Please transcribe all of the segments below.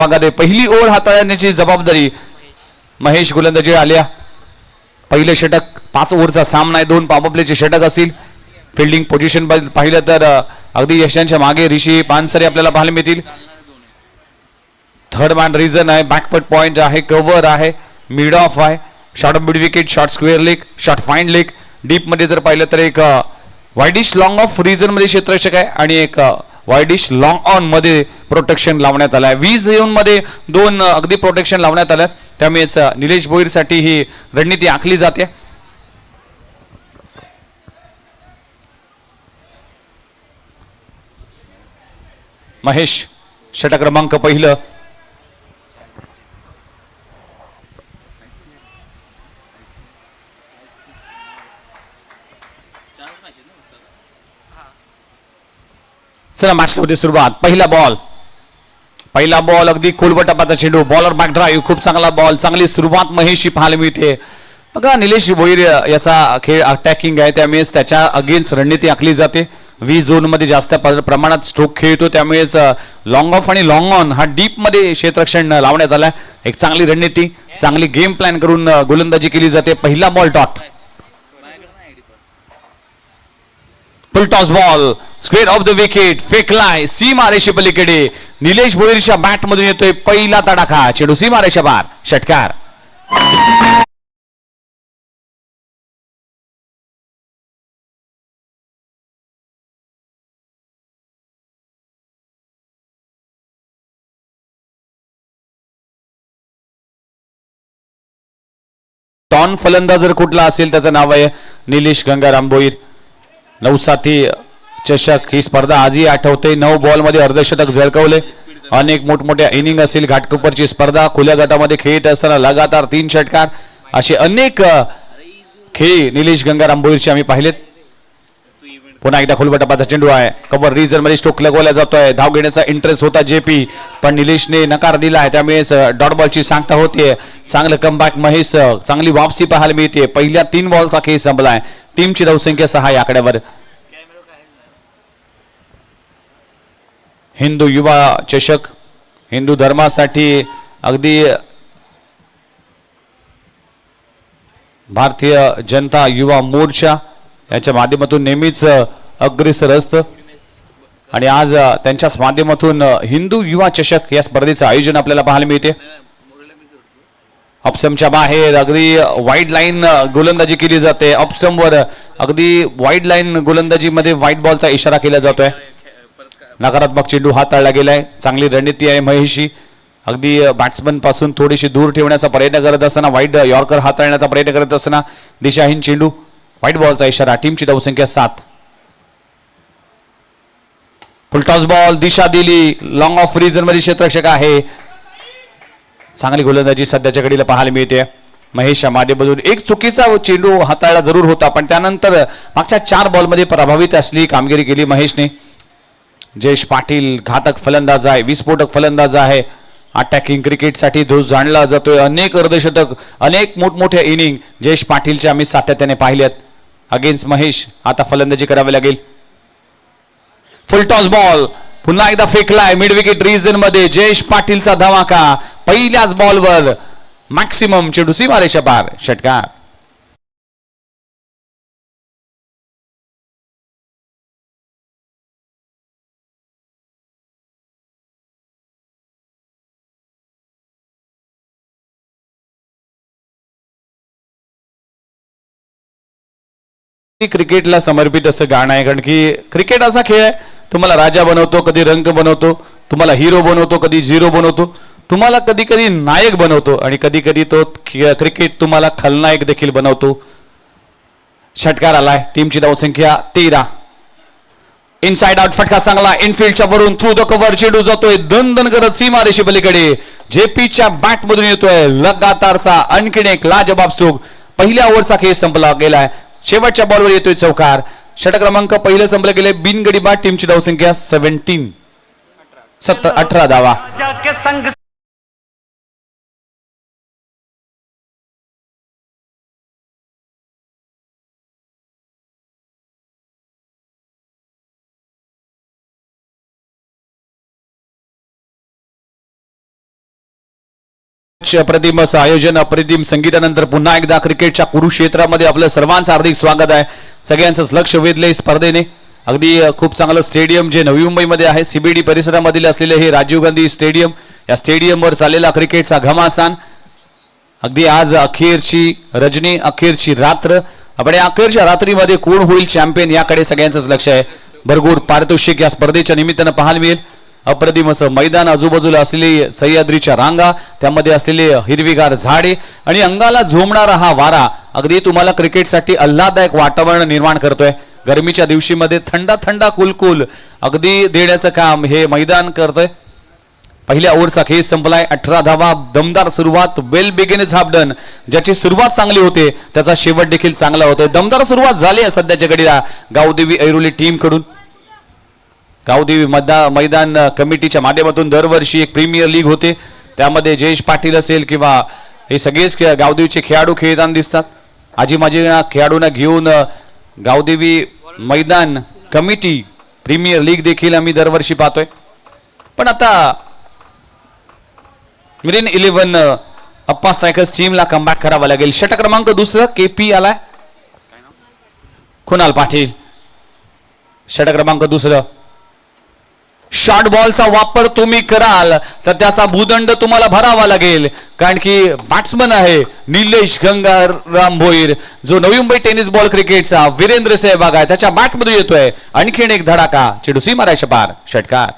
पहिली ओव्हर हाताळण्याची जबाबदारी महेश गोलंदाजी आल्या. पहिले षटक 5 ओव्हरचा सामना आहे. 2 पॉपअपलेचे षटक असतील. फिल्डिंग पोझिशन पाहिलं तर अगदी यशांच्या मागे ऋषी पानसरे आपल्याला पाहायला मिळतील. थर्ड मॅन रिझन आहे. बॅकफुट पॉइंट आहे. कव्हर आहे. मिड ऑफ आहे. Short of mid wicket, short square leg, short fine leg. Deep मध्ये जर पाहिलं तर एक वाईडिश लॉंग ऑफ रिझन मध्ये क्षेत्ररक्षक आहे आणि एक वाईडिश लॉंग ऑन मध्ये प्रोटेक्शन लावण्यात आलं आहे. 20 झोन मध्ये 2 अगदी प्रोटेक्शन लावण्यात आलं. त्यामुळेच निलेश भोईर साठी ही रणनीती आखली जाते. महेश षटक क्रमांक पहिलं. चला मॅचमध्ये सुरुवात. पहिला बॉल अगदी खोलवर टप्प्याचा चेंडू. बॉलर बॅक ड्राईव्ह, खूप चांगला बॉल. चांगली सुरुवात महेशची पाहायला मिळते. बघा निलेश भोईर याचा खेळ अटॅकिंग आहे. त्यामुळेच त्याच्या अगेन्स्ट रणनीती आखली जाते. 20 झोन मध्ये जास्त प्रमाणात स्ट्रोक खेळतो. त्यामुळेच लॉंग ऑफ आणि लॉंग ऑन हा डीप मध्ये क्षेत्ररक्षण लावण्यात आला. एक चांगली रणनीती, चांगली गेम प्लॅन करून गोलंदाजी केली जाते. पहिला ball dot. Full toss ball square off the wicket. फेकलाय सीमारेषे पलीकडे. निलेश भोईरच्या बॅट मधून येतोय पहिला तडाखा. चेंडू सीमारेषा पार. षटकार. टॉन फलंदाज जर कुठला असेल त्याचं नाव आहे निलेश गंगाराम भोईर. 9 चषक ही स्पर्धा आजही आठवते. 9 बॉल मध्ये अर्धशतक झळकवले. अनेक मोठमोठ्या इनिंग असतील. घाटकोपरची स्पर्धा, खुल्या गटामध्ये खेळत असताना लगातार 3 षटकार, असे अनेक खेळ निलेश गंगाराम भोईरचे आम्ही पाहिलेत. पुन्हा एकदा खोलबटापाचा चेंडू आहे. कव्हर रिजन मध्ये स्ट्रोक लगवला जातोय. धाव घेण्याचा इंटरेस्ट होता जेपी, पण निलेशने नकार दिलाय. त्यामुळे डॉट बॉलची सांगता होते. चांगलं कमबॅक महेश, चांगली वापसी पाहायला मिळते. पहिल्या 3 बॉलचा खेळ संपलाय. टीमची धावसंख्या 6 या आकड्यावर. हिंदू युवा चषक, हिंदू धर्मासाठी अगदी भारतीय जनता युवा मोर्चा याच्या माध्यमातून नेहमीच अग्रेसर असतं आणि आज त्यांच्याच माध्यमातून हिंदू युवा चषक या स्पर्धेचं आयोजन आपल्याला पाहायला मिळते. ऑफस्टंपच्या बाहेर अगदी वाईड लाईन गोलंदाजी केली जाते. ऑफस्टंपवर अगदी वाईड लाईन गोलंदाजीमध्ये व्हाईट बॉलचा इशारा केला जातोय. नकारात्मक चेंडू हाताळला गेलाय. चांगली रणनीती आहे महेशची. अगदी बॅट्समन पासून थोडीशी दूर ठेवण्याचा प्रयत्न करत असताना, वाईड यॉर्कर हाताळण्याचा प्रयत्न करत असताना दिशाहीन चेंडू. व्हाईट बॉलचा इशारा. टीमची धावसंख्या 7. फुलटॉस बॉल दिशा दिली. लॉंग ऑफ रिजन मध्ये क्षेत्ररक्षक आहे. चांगली गोलंदाजी सध्याच्या घडीला पाहायला मिळते. महेश माध्यमधून एक चुकीचा चेंडू हाताळला जरूर होता, पण त्यानंतर मागच्या 4 बॉलमध्ये प्रभावित असली कामगिरी केली महेशने. जयेश पाटील घातक फलंदाज आहे, विस्फोटक फलंदाज आहे. अटॅकिंग क्रिकेटसाठी तो जाणला जातोय. अनेक अर्धशतक, अनेक मोठमोठ्या इनिंग जयेश पाटीलच्या आम्ही सातत्याने पाहिल्यात. अगेन्स्ट महेश आता फलंदाजी करावी लागेल. फुल टॉस बॉल पुन्हा एकदा फेकलाय मिड विकेट रिजन मध्ये. जयेश पाटीलचा धमाका. पहिल्याच बॉलवर मॅक्सिमम चेंडू सीमारेषा पार. षटकार. क्रिकेटला समर्पित असं गाणं आहे, कारण की क्रिकेट असा खेळ आहे, तुम्हाला राजा बनवतो, कधी रंग बनवतो, तुम्हाला हिरो बनवतो, कधी झिरो बनवतो, तुम्हाला कधी कधी नायक बनवतो आणि कधी कधी तो क्रिकेट तुम्हाला खलनायक देखील बनवतो. षटकार आलाय. टीमची धावसंख्या 13. इनसाइड आउट फटका चांगला. इनफिल्डच्या वरून थ्रू द कव्हर चेंडू जातोय दणदण करत सीमारेषे पलीकडे. जेपीच्या बॅट मधून येतोय लगातारचा आणखीन एक लाजबाब स्ट्रोक. पहिल्या ओव्हरचा खेळ संपला गेलाय. शेवटच्या बॉलवर येतोय चौकार. षटक क्रमांक पहिलं संपलं गेले. बिनगडी बाद. टीमची धावसंख्या 18 धावा. अप्रतिम असं आयोजन, अप्रतिम संगीतानंतर पुन्हा एकदा क्रिकेटच्या कुरुक्षेत्रामध्ये आपलं सर्वांचं हार्दिक स्वागत आहे. सगळ्यांचंच लक्ष वेधलंय स्पर्धेने. अगदी खूप चांगलं स्टेडियम जे नवी मुंबईमध्ये आहे, सीबीडी परिसरामधील असलेले हे राजीव गांधी स्टेडियम. या स्टेडियमवर चाललेला क्रिकेटचा घमासान. अगदी आज अखेरची रजनी, अखेरची रात्र. आपण या अखेरच्या रात्रीमध्ये कोण होईल चॅम्पियन याकडे सगळ्यांचंच लक्ष आहे. भरपूर पारितोषिक या स्पर्धेच्या निमित्तानं पाहायला मिळेल. अप्रतिम असं मैदान, आजूबाजूला असलेली सह्याद्रीच्या रांगा, त्यामध्ये असलेले हिरवीगार झाडे आणि अंगाला झोमणारा हा वारा अगदी तुम्हाला क्रिकेटसाठी आल्हाददायक वातावरण निर्माण करतोय. गरमीच्या दिवशीमध्ये थंडा थंडा कुलकुल अगदी देण्याचं काम हे मैदान करतोय. पहिल्या ओव्हरचा खेळ संपलाय. 18 धावा, दमदार सुरुवात. वेल बिगिनर्स हाफ डन. ज्याची सुरुवात चांगली होते त्याचा शेवट देखील चांगला होतोय. दमदार सुरुवात झाली आहे सध्याच्या घडीला गावदेवी ऐरोली टीम कडून. गावदेवी मैदान कमिटीच्या माध्यमातून दरवर्षी एक प्रीमियर लीग होते. त्यामध्ये जयेश पाटील असेल किंवा हे सगळेच गावदेवीचे खेळाडू खेळताना दिसतात. आजी माझी खेळाडूंना घेऊन गावदेवी मैदान कमिटी प्रीमियर लीग देखील आम्ही दरवर्षी पाहतोय. पण आता मिरीन 11 अप्पा स्ट्रायकर्स टीमला कमबॅक करावा लागेल. षटक क्रमांक दुसरं केपी आलाय, कुणाल पाटील. षटक क्रमांक दुसरं. शॉर्ट बॉलचा वापर तुम्ही कराल तर त्याचा भूदंड तुम्हाला भरावा लागेल, कारण की बॅट्समन आहे निलेश गंगाराम भोईर, जो नवी मुंबई टेनिस बॉल क्रिकेटचा वीरेंद्र सहवाग आहे. त्याच्या बॅटमध्ये येतोय आणखीन एक धडाका. चेंडू सीमारेषेच्या पार, षटकार.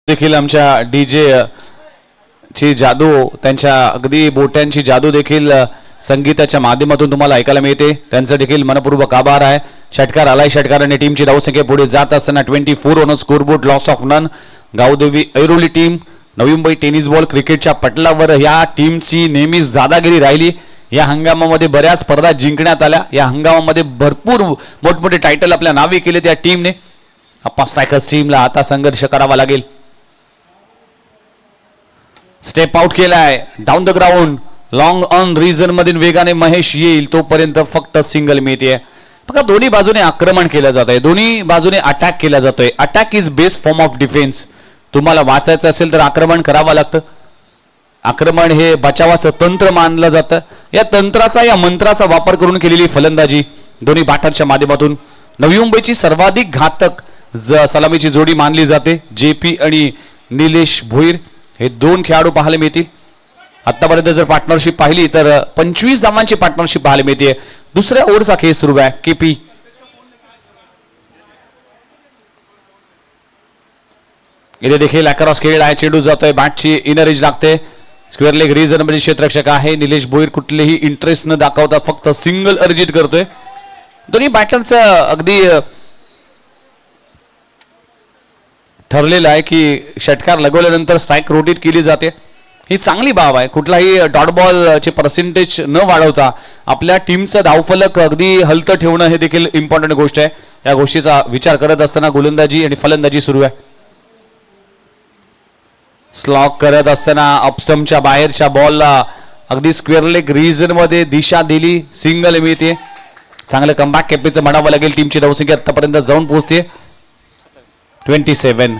देखील आमच्या डीजे ची जादू, त्यांच्या अगदी बोट्यांची जादू देखील संगीताच्या माध्यमातून तुम्हाला ऐकायला मिळते. त्यांचं देखील मनपूर्वक आभार आहे. षटकार आलाय. षटकाराने टीमची धावसंख्या पुढे जात असताना 24 on scoreboard, loss of none. Gavdevi Airoli team Navi Mumbai tennis ball क्रिकेटच्या पटलावर या टीमची नेहमीच दादागिरी राहिली. या हंगामामध्ये बऱ्याच स्पर्धा जिंकण्यात आल्या. या हंगामामध्ये भरपूर मोठमोठे टायटल आपल्या नावे केले त्या टीमने. अप्पा स्ट्रायकर्स टीमला आता संघर्ष करावा लागेल. स्टेप आउट केलाय down the ground. Long on region मधील वेगाने महेश येईल तोपर्यंत फक्त सिंगल मिळते. बघा दोन्ही बाजूने आक्रमण केलं जात आहे, दोन्ही बाजूने अटॅक केला जातोय. Attack is best form of defence. तुम्हाला वाचायचं असेल तर आक्रमण करावं लागतं. आक्रमण हे बचावाचं तंत्र मानलं जातं. या तंत्राचा, या मंत्राचा वापर करून केलेली फलंदाजी दोन्ही बॅटरच्या माध्यमातून. नवी मुंबईची सर्वाधिक घातक सलामीची जोडी मानली जाते. जेपी आणि निलेश भोईर हे दोन खेळाडू पाहायला मिळतील. आतापर्यंत जर पार्टनरशिप पाहिली तर 25 धावांची पार्टनरशिप पाहायला मिळते. दुसऱ्या ओव्हरचा खेळ सुरू आहे. केपी इथे देखील अक्रॉस खेळ आहे. चेंडू जातोय, बॅटची इनर एज लागते. स्क्वेअर लेग रिजन मध्ये क्षेत्ररक्षक आहे निलेश भोईर. कुठलेही इंटरेस्ट न दाखवता फक्त सिंगल अर्जित करतोय. दोन्ही बॅटरचं अगदी ठरलेलं आहे की षटकार लगवल्यानंतर स्ट्राईक रोटेट केली जाते. ही चांगली बाब आहे. कुठलाही डॉट बॉलचे पर्सेंटेज न वाढवता आपल्या टीमचं धावफलक अगदी हलतं ठेवणं हे देखील इम्पॉर्टंट गोष्ट आहे. या गोष्टीचा विचार करत असताना गोलंदाजी आणि फलंदाजी सुरू आहे. स्लॉक करत असताना अपस्टम्पच्या बाहेरच्या बॉलला अगदी स्क्वेअर लेग रिजन मध्ये दिशा दिली, सिंगल मिळते. चांगलं कमबॅक केपीचं म्हणावं लागेल. टीमची धावसंख्या आतापर्यंत जाऊन पोहोचते 27.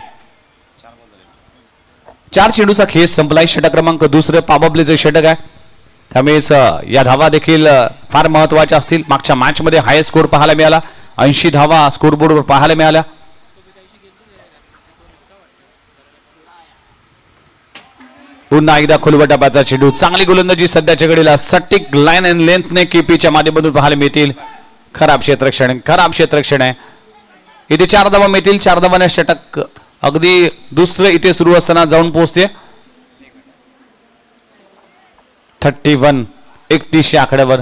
4 चेंडूचा खेळ संपलाय. षटक क्रमांक दुसरं पाबबलेचे षटक आहे. त्यामुळेच या धावा देखील फार महत्वाच्या असतील. मागच्या मॅच मध्ये हायस्ट स्कोर पाहायला मिळाला. 80 धावा स्कोरबोर्डवर पाहायला मिळाल्या. पुन्हा एकदा खोलवटा टप्प्याचा चेंडू. चांगली गोलंदाजी सध्याच्या घडीला सटिक लाईन अँड लेंथने केपीच्या माध्यमातून पाहायला मिळतील. खराब क्षेत्ररक्षण आहे. इथे 4 धावा मिळतील. 4 धावाने षटक अगदी दुसरं इथे सुरू असताना जाऊन पोहोचते. 31 आकड्यावर.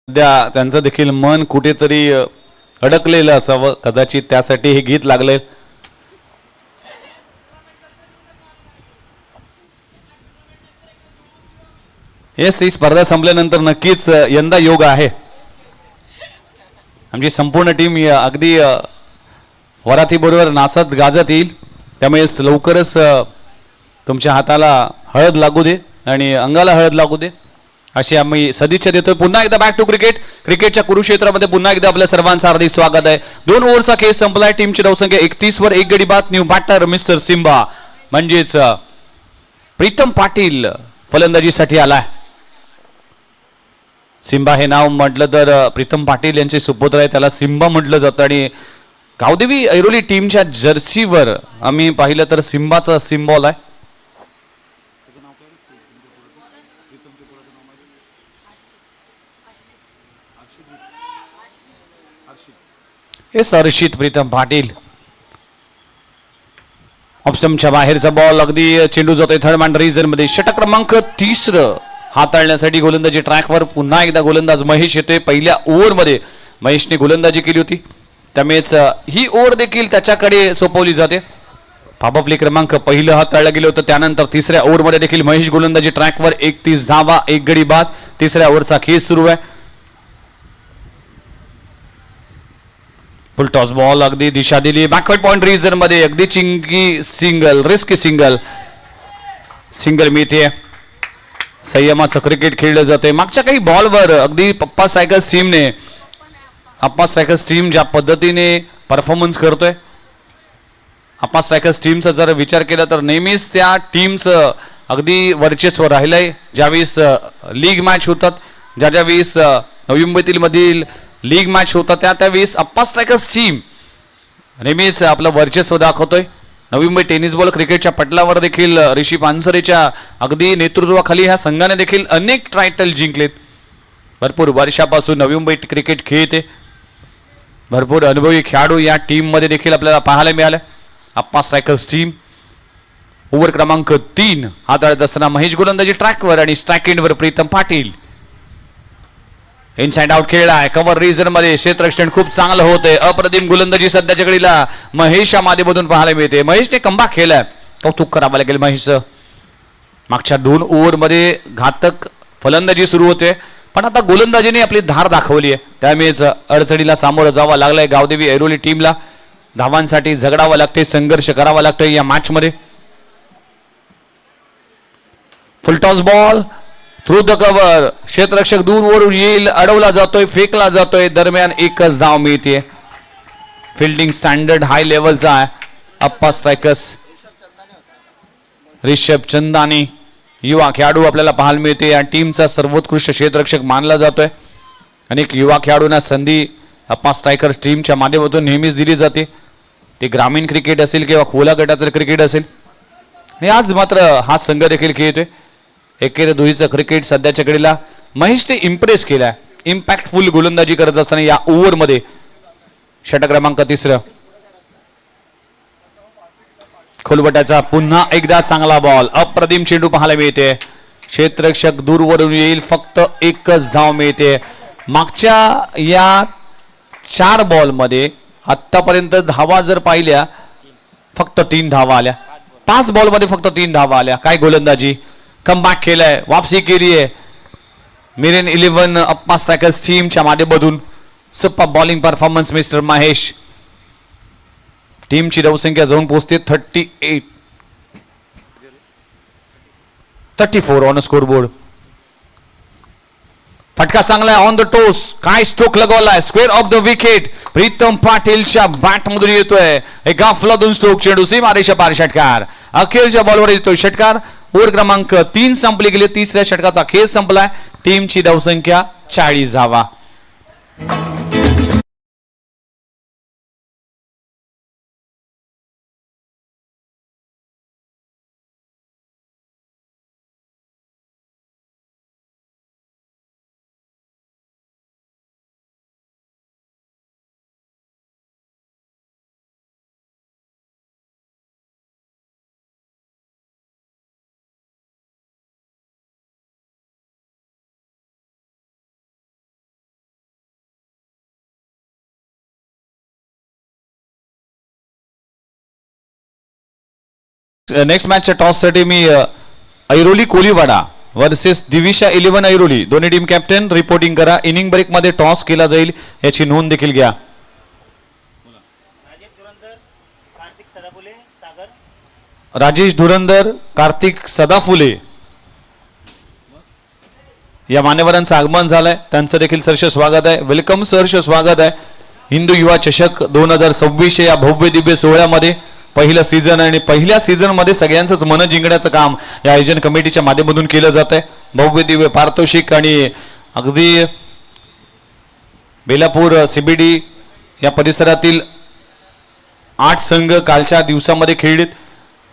सध्या त्यांचं देखील मन कुठेतरी अडकलेलं असावं, कदाचित त्यासाठी हे गीत लागले. येस, ही स्पर्धा संपल्यानंतर नक्कीच यंदा योग आहे. आमची संपूर्ण टीम अगदी वराती बरोबर नाचत गाजत येईल. त्यामुळे लवकरच तुमच्या हाताला हळद लागू दे आणि अंगाला हळद लागू दे अशी आम्ही सदिच्छा देतोय. पुन्हा एकदा बॅक टू क्रिकेट. क्रिकेटच्या कुरुक्षेत्रामध्ये पुन्हा एकदा आपल्या सर्वांचं हार्दिक स्वागत आहे. 2 ओव्हरचा खेळ संपलाय. टीमची धावसंख्या 31 वर 1 गडी बाद. न्यू बॅटर मिस्टर सिम्बा म्हणजेच प्रीतम पाटील फलंदाजीसाठी आलाय. सिम्बा हे नाव म्हटलं तर प्रीतम पाटील यांचे सुपुत्र आहे, त्याला सिम्बा म्हटलं जातं. आणि गावदेवी ऐरोली टीमच्या जर्सीवर आम्ही पाहिलं तर सिम्बाचा सिम्बॉल आहे. हे हर्षित प्रीतम पाटील. ऑप्शनच्या बाहेरचा बॉल, अगदी चेंडू जातोय थर्ड मॅन रीजन मध्ये. षटक क्रमांक 30 हाताळण्यासाठी गोलंदाजी ट्रॅकवर पुन्हा एकदा गोलंदाज महेश येतोय. पहिल्या ओव्हरमध्ये महेशने गोलंदाजी केली होती, त्यामुळेच ही ओव्हर देखील त्याच्याकडे सोपवली जाते. पॉवर प्ले क्रमांक पहिलं हाताळलं गेलं होतं, त्यानंतर तिसऱ्या ओव्हरमध्ये देखील महेश गोलंदाजी ट्रॅकवर. 31 धावा, 1 गडी बाद. तिसऱ्या ओव्हरचा खेळ सुरू आहे. फुल टॉस बॉल, अगदी दिशा दिली बॅकवर्ड पॉइंट रीजन मध्ये. अगदी चिंगी सिंगल, रिस्की सिंगल मिळते. संयमाचं क्रिकेट खेळलं जाते. मागच्या काही बॉलवर अगदी अप्पा स्ट्रायकर्स टीम ज्या पद्धतीने परफॉर्मन्स करतोय, अप्पा स्ट्रायकर्स टीमचा जर विचार केला तर नेहमीच त्या टीमचं अगदी वर्चस्व राहिलंय. ज्यावेळेस लीग मॅच होतात, ज्या वेळेस नवी मुंबईतील मधील लीग मॅच होतात, त्यावेळेस अप्पा स्ट्रायकर्स टीम नेहमीच आपलं वर्चस्व दाखवतोय. नवी मुंबई टेनिस बॉल क्रिकेटच्या पटलावर देखील ऋषी पानसरेच्या अगदी नेतृत्वाखाली ह्या संघाने देखील अनेक टायटल जिंकलेत. भरपूर वर्षापासून नवी मुंबई क्रिकेट खेळते. भरपूर अनुभवी खेळाडू या टीम मध्ये देखील आपल्याला पाहायला मिळाले. अप्पा स्ट्रायकर्स टीम ओव्हर क्रमांक 3 हाताळत असताना महेश गोलंदाजी ट्रॅकवर आणि स्ट्राईक एंडवर प्रीतम पाटील. इनसाइड आउट खेळला आहे कव्हर रीजन मध्ये. क्षेत्ररक्षण खूप चांगलं होतंय. अप्रतिम गोलंदाजी सध्याच्या घडीला महेश मादेमधून पाहायला मिळते. महेशने कमबॅक केलाय, कौतुक करावं लागेल महेश. मागच्या 2 ओव्हरमध्ये घातक फलंदाजी सुरू होते, पण आता गोलंदाजीने आपली धार दाखवली आहे. त्यामुळेच अडचणीला सामोरं जावं लागलंय गावदेवी ऐरोली टीमला. धावांसाठी झगडावं लागते, संघर्ष करावा लागतोय या मॅच मध्ये. Full toss ball through the cover. क्षेत्ररक्षक दूरवरून येईल, अडवला जातोय, फेकला जातोय. दरम्यान एकच धाव मिळते. फिल्डिंग स्टँडर्ड हाय लेवलचा आहे. अप्पा स्ट्रायकर्स रिषभ चंदानी युवा खेळाडू आपल्याला पाहायला मिळते. या टीमचा सर्वोत्कृष्ट क्षेत्ररक्षक मानला जातोय. अनेक युवा खेळाडूंना संधी अप्पा स्ट्रायकर्स टीमच्या माध्यमातून नेहमीच दिली जाते. ते ग्रामीण क्रिकेट असेल किंवा खोला गटाचं क्रिकेट असेल. आणि आज मात्र हा संघ देखील खेळतोय. एकेरी दुहीचं क्रिकेट सध्याच्या घडीला महेशने इम्प्रेस केलाय. इम्पॅक्टफुल गोलंदाजी करत असताना या ओव्हरमध्ये षटक क्रमांक 3 खोलबटाचा पुन्हा एकदा चांगला बॉल. अप्रतिम चेंडू पाहायला मिळते. क्षेत्ररक्षक दूरवरून येईल, फक्त एकच धाव मिळते. मागच्या या 4 बॉलमध्ये आतापर्यंत धावा जर पाहिल्या फक्त 3 धावा आल्या. 5 बॉलमध्ये फक्त 3 धावा आल्या. काय गोलंदाजी, कमबॅक केलाय, वापसी केली आहे. मिरेन 11 अप्पा स्ट्रायकर्स टीमच्या माध्यमातून super bowling performance mister Mahesh. टीमची धावसंख्या जाऊन पोहोचते 34 ऑन स्कोरबोर्ड. फटका चांगला आहे ऑन द टोस. काय स्ट्रोक लगवलाय, square off the wicket. Pritam पाटीलच्या बॅट मधून येतोय एक गाफलातून स्ट्रोक. चेंडू सीमारेषा पार षटकार. अखेरच्या बॉलवर येतोय षटकार. ओव्हर क्रमांक 3 संपली गेली. तिसऱ्या षटकाचा खेळ संपलाय. टीमची धावसंख्या 40 धावा. नेक्स्ट मॅचच्या टॉससाठी मी ऐरोली कोलीवाडा वर्सेस दिविशा 11 ऐरोली दोन्ही टीम कॅप्टन रिपोर्टिंग करा. इनिंग ब्रेक मध्ये टॉस केला जाईल याची नोंद देखील घ्या. राजेश धुरंदर, कार्तिक सदाफुले या मान्यवरांचं आगमन झालंय. त्यांचं देखील सहर्ष स्वागत आहे. वेलकम सहर्ष स्वागत आहे. हिंदू युवा चषक 2026 या भव्य दिव्य सोहळ्यामध्ये पहिलं सीझन आणि पहिल्या सीझन मध्ये सगळ्यांचंच मन जिंकण्याचं काम या आयोजन कमिटीच्या माध्यमातून केलं जात आहे. भव्य दिव्य पारितोषिक आणि अगदी बेलापूर CBD या परिसरातील 8 संघ कालच्या दिवसामध्ये खेळलेत.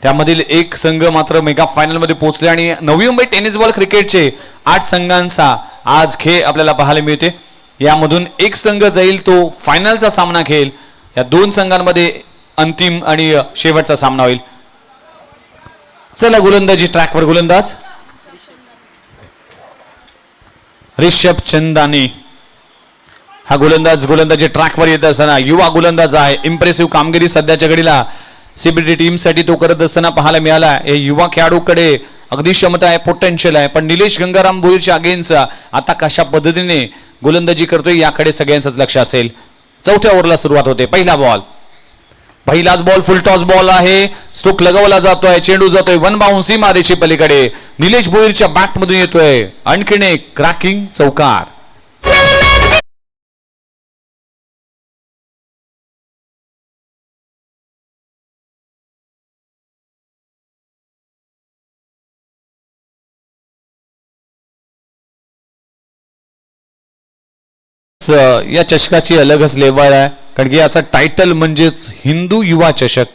त्यामधील एक संघ मात्र मेगा फायनल मध्ये पोहोचले आणि नवी मुंबई टेनिस बॉल क्रिकेटचे 8 संघांचा आज खेळ आपल्याला पाहायला मिळते. यामधून एक संघ जाईल तो फायनलचा सामना खेळेल. या 2 संघांमध्ये अंतिम आणि शेवटचा सामना होईल. चला गोलंदाजी ट्रॅकवर गोलंदाज रिषभ चंदानी हा गोलंदाज गोलंदाजी ट्रॅकवर येत असताना युवा गोलंदाज आहे. इम्प्रेसिव्ह कामगिरी सध्याच्या घडीला CBD टीम साठी तो करत असताना पाहायला मिळाला. हे युवा खेळाडूकडे अगदी क्षमता आहे, पोटेन्शियल आहे. पण निलेश गंगाराम भोईरच्या अगेन्स्ट आता कशा पद्धतीने गोलंदाजी करतोय याकडे सगळ्यांचंच लक्ष असेल. चौथ्या ओव्हरला सुरुवात होते. पहिलाच बॉल फुल टॉस बॉल आहे. स्ट्रोक लगवला जातोय, चेंडू जातोय वन बाउन्स मारेची पलीकडे. निलेश भोईरच्या बॅट मधून येतोय आणखीन एक क्रॅकिंग चौकार. या चषकाची अलगच लेवल आहे कारण की याचा टायटल म्हणजेच हिंदू युवा चषक.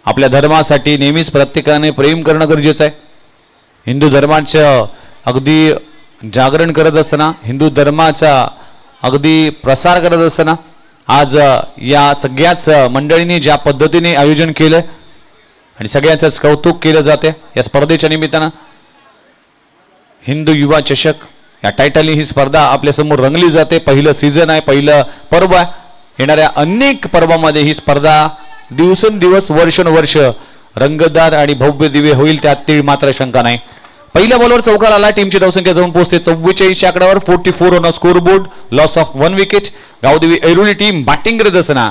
आपल्या धर्मासाठी नेहमीच प्रत्येकाने प्रेम करणं गरजेचं आहे. हिंदू धर्माचं अगदी जागरण करत असताना, हिंदू धर्माचा अगदी प्रसार करत असताना आज या सगळ्याच मंडळींनी ज्या पद्धतीने आयोजन केलंय आणि सगळ्यांचंच कौतुक केलं जाते या स्पर्धेच्या निमित्तानं. हिंदू युवा चषक या टायटलने ही स्पर्धा आपल्या समोर रंगली जाते. पहिलं सीझन आहे, पहिलं पर्व आहे. येणाऱ्या अनेक पर्वामध्ये ही स्पर्धा दिवसेंदिवस वर्षानुवर्ष रंगतदार आणि भव्य दिव्य होईल त्यातील मात्र शंका नाही. पहिल्या बॉलवर चौकार आला. टीमची धावसंख्या जाऊन पोहोचते 44 आकड्यावर. 44 on score board. Loss of 1 wicket. Gavdevi Airoli team batting करत असताना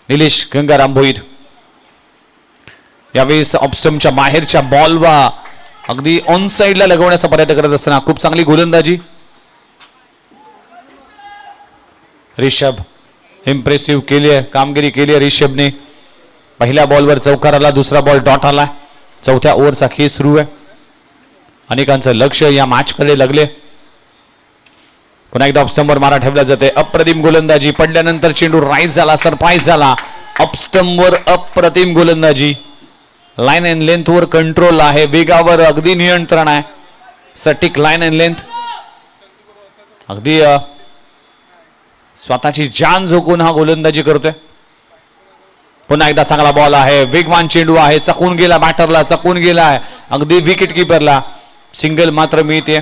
निलेश गंगाराम भोईर यावेळेस ऑफस्टम्पच्या बाहेरच्या बॉलवा अगदी ऑन साइडला लगवण्याचा प्रयत्न करत असताना खूप चांगली गोलंदाजी. रिषभ इम्प्रेसिव्ह केली आहे, कामगिरी केली आहे रिषभने. पहिल्या बॉलवर चौकार आला, दुसरा बॉल डॉट आला. चौथ्या ओव्हरचा खेळ सुरू आहे. अनेकांचं लक्ष या मॅच कडे लागले. पुन्हा एकदा ऑफस्टंपवर मारा ठेवला जाते. अप्रतिम गोलंदाजी. पडल्यानंतर चेंडू राईज झाला, सरप्राईज झाला. ऑफस्टंपवर अप्रतिम गोलंदाजी. लाईन अँड लेंथ वर कंट्रोल आहे, वेगावर अगदी नियंत्रण आहे. सटीक लाईन अँड लेंथ. अगदी स्वतःची जान झोकून हा गोलंदाजी करतोय. पुन्हा एकदा चांगला बॉल आहे, वेगवान चेंडू आहे. चकून गेला बॅटरला, चकून गेलाय अगदी विकेट किपरला. सिंगल मात्र मिळते.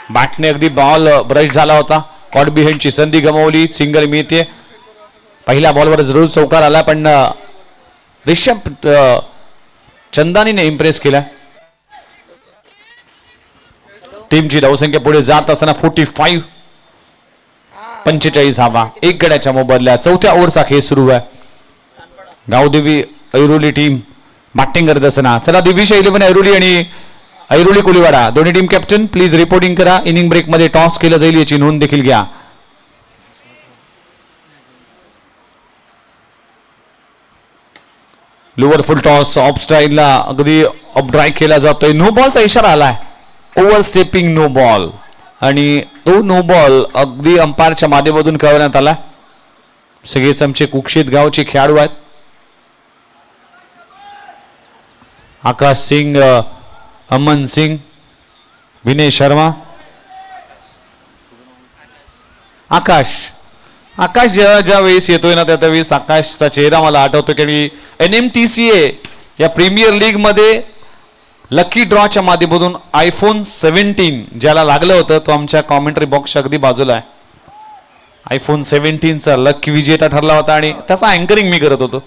बॅटने अगदी बॉल ब्रश झाला होता. कॉट बिहाइंडची संधी गमावली. सिंगल मिळते. पहिल्या बॉलवर जरूर चौकार आला पण रिषभ चंदानीने इम्प्रेस केला. टीमची धावसंख्या पुढे जात असताना 45 धावा 1 गड्याच्या मोबदल्यात. चौथ्या ओव्हरचा खेळ सुरू आहे. गावदेवी ऐरोली टीम बॅटिंग करत असताना चला दिविशा 11 ऐरोली आणि ऐरोली कोलीवाडा दोन्ही टीम कॅप्टन प्लीज रिपोर्टिंग करा. इनिंग ब्रेक मध्ये टॉस केला जाईल याची नोंद देखील घ्या. लोअर फुल टॉस ऑफ स्टाईलला अगदी अप ड्राय केला जातोय. नो बॉलचा इशारा आलाय. ओव्हर स्टेपिंग नो बॉल आणि तो नो बॉल अगदी अंपायरच्या माध्यमातून कळवण्यात आला. सगळेच आमचे कुक्षित गावचे खेळाडू आहेत. आकाश सिंग, अमन सिंग, विनय शर्मा. आकाश ज्या वेळेस येतोय ना त्यावेळेस आकाशचा चेहरा मला आठवतो की NMTCA या प्रीमियर लीग मध्ये लकी ड्रॉच्या माध्यमातून iPhone 17 ज्याला लागलं होतं तो आमच्या कॉमेंट्री बॉक्सच्या अगदी बाजूला आहे. iPhone 17चा लकी विजेता ठरला होता आणि त्याचा अँकरिंग मी करत होतो.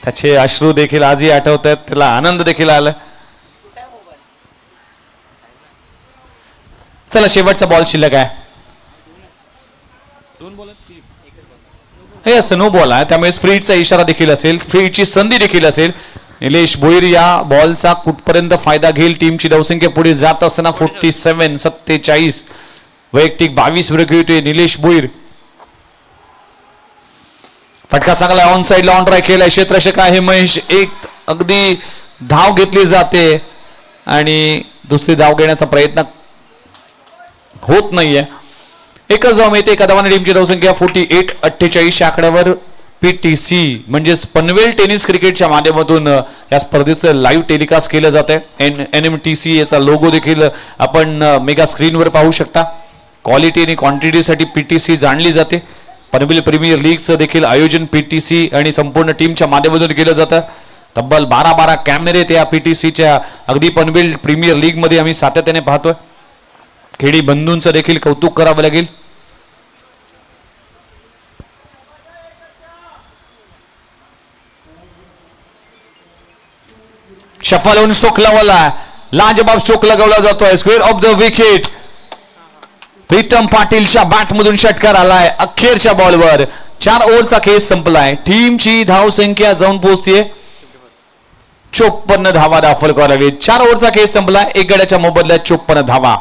त्याचे अश्रू देखील आजही आठवत आहेत, त्याला आनंद देखील आला. चला शेवटचा बॉल शिल्लक आहे. हे असं नो बॉल आहे, त्यामुळे फ्रीचा इशारा देखील असेल, फ्रीची संधी देखील असेल. निलेश भोईर या बॉलचा कुठपर्यंत फायदा घेईल. टीमची धावसंख्या पुढे जात असताना 47-47 वैयक्तिक 22 विकेट. निलेश भोईर फटका चांगला ऑन साइडला ऑन ट्राय केलाय. क्षेत्ररक्षक आहे महेश. एक अगदी धाव घेतली जाते आणि दुसरी धाव घेण्याचा प्रयत्न होत नाहीये. एकच धाव मिळते. एका धावाने टीमची धावसंख्या 48-48 आकड्यावर. PTC म्हणजेच पनवेल टेनिस क्रिकेटच्या माध्यमातून या स्पर्धेचं लाईव्ह टेलिकास्ट केलं जात आहे. NMTC याचा लोगो देखील आपण मेगा स्क्रीनवर पाहू शकता. क्वालिटी आणि क्वांटिटीसाठी PTC जाणली जाते. पनवेल प्रीमियर लीगचं देखील आयोजन PTC आणि संपूर्ण टीमच्या माध्यमातून केलं जातं. तब्बल 12 कॅमेरे त्या PTCच्या अगदी पनवेल प्रीमियर लीग मध्ये आम्ही सातत्याने पाहतोय. खेडी बंधूंचं देखील कौतुक करावं लागेल. शफल होऊन स्ट्रोक लावला. लाजबाब स्ट्रोक लगावला जातोय. Square off the wicket. Pritam पाटीलच्या बॅटमधून षटकार आलाय अखेरच्या बॉलवर. 4 ओव्हरचा खेळ संपलाय. टीमची धाव संख्या जाऊन पोहोचतीये 54 धावा दाखल कराव्या लागली. 4 ओव्हरचा खेळ संपलाय. 1 गड्याच्या मोबदल्यात 54 धावा.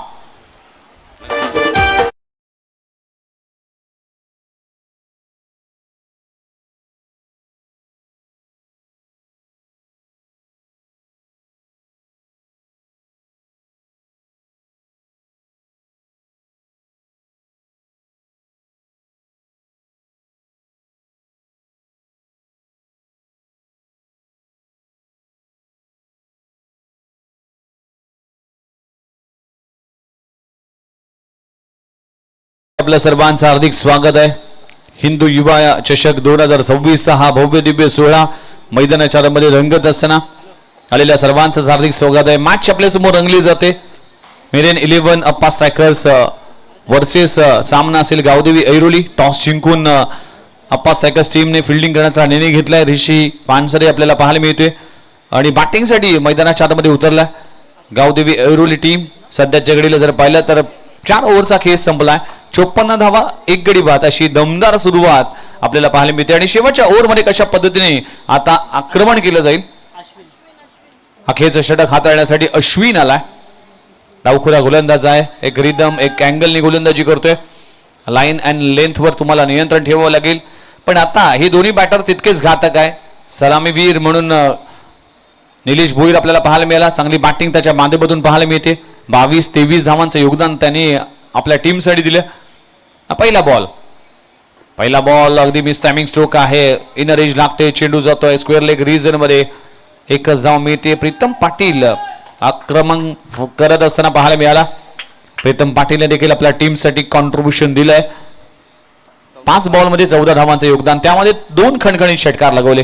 आपल्या सर्वांचं हार्दिक स्वागत आहे. हिंदू युवा चषक 2026 हा भव्य दिव्य सोहळा मैदानाच्या मध्ये रंगत असताना आलेल्या सर्वांचं हार्दिक स्वागत आहे. मॅच आपल्या समोर रंगली जाते. मेरिन 11 अप्पा स्ट्रायकर्स वर्सेस सामना असेल गावदेवी ऐरोली. टॉस जिंकून अप्पा स्ट्रायकर्स टीमने फिल्डिंग करण्याचा निर्णय घेतलाय. ऋषी पानसरे आपल्याला पाहायला मिळतोय आणि बॅटिंगसाठी मैदानाच्या आतमध्ये उतरला गावदेवी ऐरोली टीम. सध्याच्या घडीला जर पाहिलं तर 4 ओव्हरचा खेळ संपलाय. 54 धावा 1 गडी बाद अशी दमदार सुरुवात आपल्याला पाहायला मिळते. आणि शेवटच्या ओव्हरमध्ये कशा पद्धतीने आता आक्रमण केलं जाईल. अखेरचं षटक हाताळण्यासाठी अश्विन आलाय. डावखुरा गोलंदाज आहे. एक रिदम एक अँगलने गोलंदाजी करतोय. लाईन अँड लेंथवर तुम्हाला नियंत्रण ठेवावं लागेल. पण आता हे दोन्ही बॅटर तितकेच घातक आहे. सलामीवीर म्हणून निलेश भोईर आपल्याला पाहायला मिळाला. चांगली बॅटिंग त्याच्या माध्यमातून पाहायला मिळते. 22-23 धावांचं योगदान त्याने आपल्या टीमसाठी दिलं. पहिला बॉल अगदी मिस टायमिंग स्ट्रोक आहे. इनर एज लागते. चेंडू जातोय स्क्वेअर लेग रिजन मध्ये. एकच धाव मिळते. प्रीतम पाटील आक्रमण करत असताना पाहायला मिळाला. प्रीतम पाटीलने देखील आपल्या टीमसाठी कॉन्ट्रीब्युशन दिलंय. 5 बॉलमध्ये 14 धावांचं योगदान. त्यामध्ये 2 खणखणीत षटकार लगवले.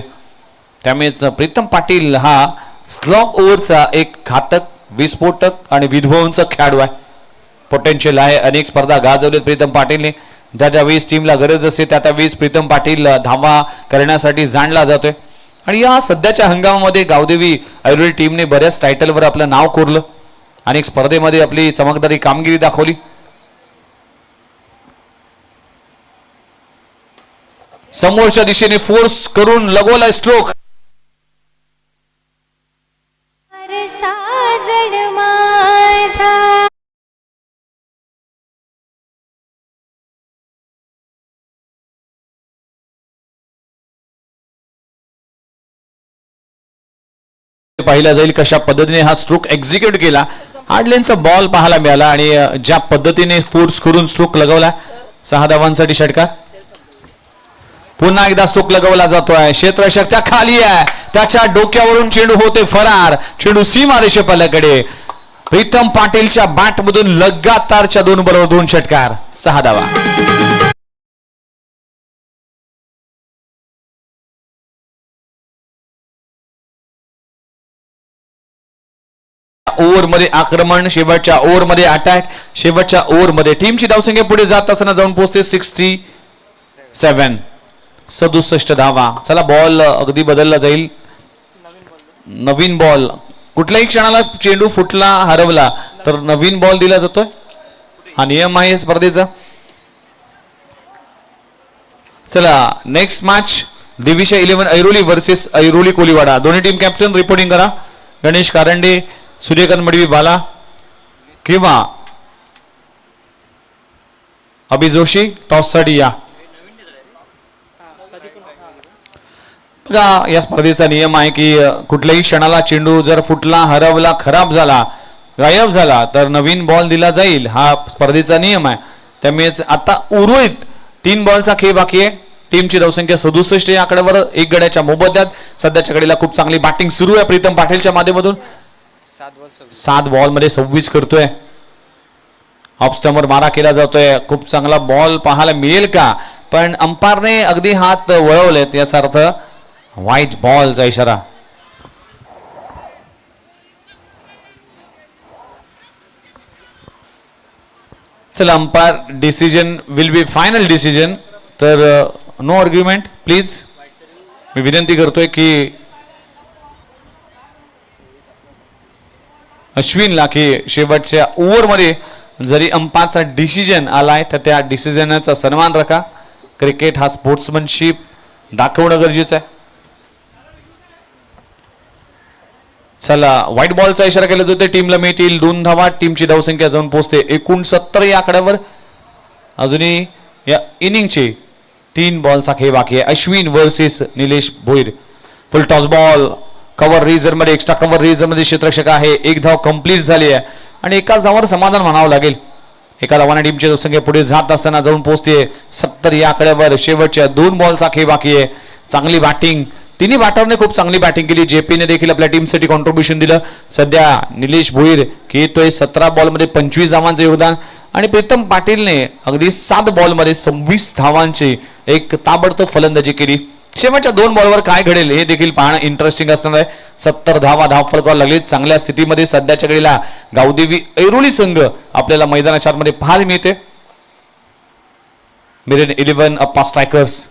त्यामुळेच प्रीतम पाटील हा स्लॉप ओव्हरचा एक घातक विस्फोटक आणि विध्वंसक खेळाडू आहे. पोटेन्शियल आहे. अनेक स्पर्धा गाजवलेत प्रीतम पाटीलने. ज्या वेळेस टीमला गरज असते त्या वेळेस प्रीतम पाटील धावा करण्यासाठी जाणला जातोय. आणि या सध्याच्या हंगामामध्ये गावदेवी ऐरोली टीमने बऱ्याच टायटलवर आपलं नाव कोरलं. अनेक स्पर्धेमध्ये आपली चमकदारी कामगिरी दाखवली. समोरच्या दिशेने फोर्स करून लगवला स्ट्रोक. पाहिला जाईल कशा पद्धतीने हा स्ट्रोक एक्झिक्यूट केला. हार्डलेनचा बॉल पाहायला मिळाला आणि ज्या पद्धतीने फोर्स करून स्ट्रोक लगवला. 6 धावांसाठी षटकार. पुन्हा एकदा स्ट्रोक लगवला जातोय. क्षेत्ररक्षक त्या खाली आहे. त्याच्या डोक्यावरून चेंडू होते फरार. चेंडू सीमारेषे पलीकडे. प्रीतम पाटीलच्या बॅटमधून लगातारच्या 2 बरोबर 2 षटकार. 6 धावा. ओव्हरमध्ये आक्रमण. शेवटच्या ओव्हरमध्ये अटॅक. शेवटच्या ओव्हरमध्ये टीमची धावसंख्या पुढे जात असताना जाऊन पोहोचते 67. 67 धावा. चला बॉल अगदी बदलला जाईल. नवीन बॉल. कुठल्याही क्षणाला चेंडू फुटला हरवला तर नवीन बॉल दिला जातोय. हा नियम आहे स्पर्धेचा. चला next match Divisha 11 Airoli versus Airoli Koliwada. दोन्ही टीम कॅप्टन रिपोर्टिंग करा. गणेश कारंडे, सूर्यकांत मडवी बाला किंवा अभि जोशी टॉससाठी या. बघा या स्पर्धेचा नियम आहे की कुठल्याही क्षणाला चेंडू जर फुटला हरवला खराब झाला गायब झाला तर नवीन बॉल दिला जाईल. हा स्पर्धेचा नियम आहे. त्यामुळेच आता उर्वरित 3 बॉलचा खेळ बाकी आहे. टीमची धावसंख्या 67 या आकड्यावर 1 गड्याच्या मोबदल्यात. सध्याच्या घडीला खूप चांगली बॅटिंग सुरू आहे प्रीतम पाटीलच्या माध्यमातून. 7 बॉल मध्ये 26 करतोय. ऑफ स्टंपवर मारा केला जातोय. खूप चांगला बॉल पाहायला मिळेल का पण अंपायरने अगदी हात वळवलेत याचा अर्थ व्हाईट बॉलचा इशारा. चला umpire decision will be final decision. तर नो आर्ग्युमेंट प्लीज. मी विनंती करतोय की अश्विनला की शेवटच्या ओव्हरमध्ये जरी अंपायरचा डिसिजन आलाय तर त्या डिसिजनचा सन्मान राखा. क्रिकेट हा स्पोर्ट्समनशिप दाखवणं गरजेचं आहे. चला व्हाईट बॉलचा इशारा केला जातो. टीमला मिळतील 2 धावा. टीमची धावसंख्या जाऊन पोहोचते 69 या आकड्यावर. अजूनही या इनिंगचे 3 बॉलचा खेळ बाकी आहे. Ashwin versus Nilesh Bhoir. Full toss ball cover region मध्ये एक्स्ट्रा कव्हर रिजन मध्ये क्षेत्ररक्षक आहे. 1 धाव कंप्लीट झाली आहे आणि एकाच धावावर समाधान म्हणावं लागेल. एका धावाने टीमची धावसंख्या पुढे जात असताना जाऊन पोहोचते 70 या आकड्यावर. शेवटच्या 2 बॉलचा खेळ बाकी आहे. चांगली बॅटिंग. तिन्ही बॅटरने खूप चांगली बॅटिंग केली. जेपीने देखील आपल्या टीमसाठी कॉन्ट्रीब्युशन दिलं. सध्या निलेश भोईर खेळतोय 17 बॉलमध्ये 25 धावांचं योगदान आणि प्रीतम पाटीलने अगदी 7 बॉलमध्ये 26 धावांची एक ताबडतोब फलंदाजी केली. शेवटच्या 2 बॉलवर काय घडेल हे देखील पाहणं इंटरेस्टिंग असणार आहे. 70 धावा धावफलकावर लागली. चांगल्या स्थितीमध्ये सध्याच्या घडीला गावदेवी ऐरोली संघ आपल्याला मैदानाच्या आतमध्ये पाहायला मिळते. मेरिन 11 अप्पा स्ट्रायकर्स.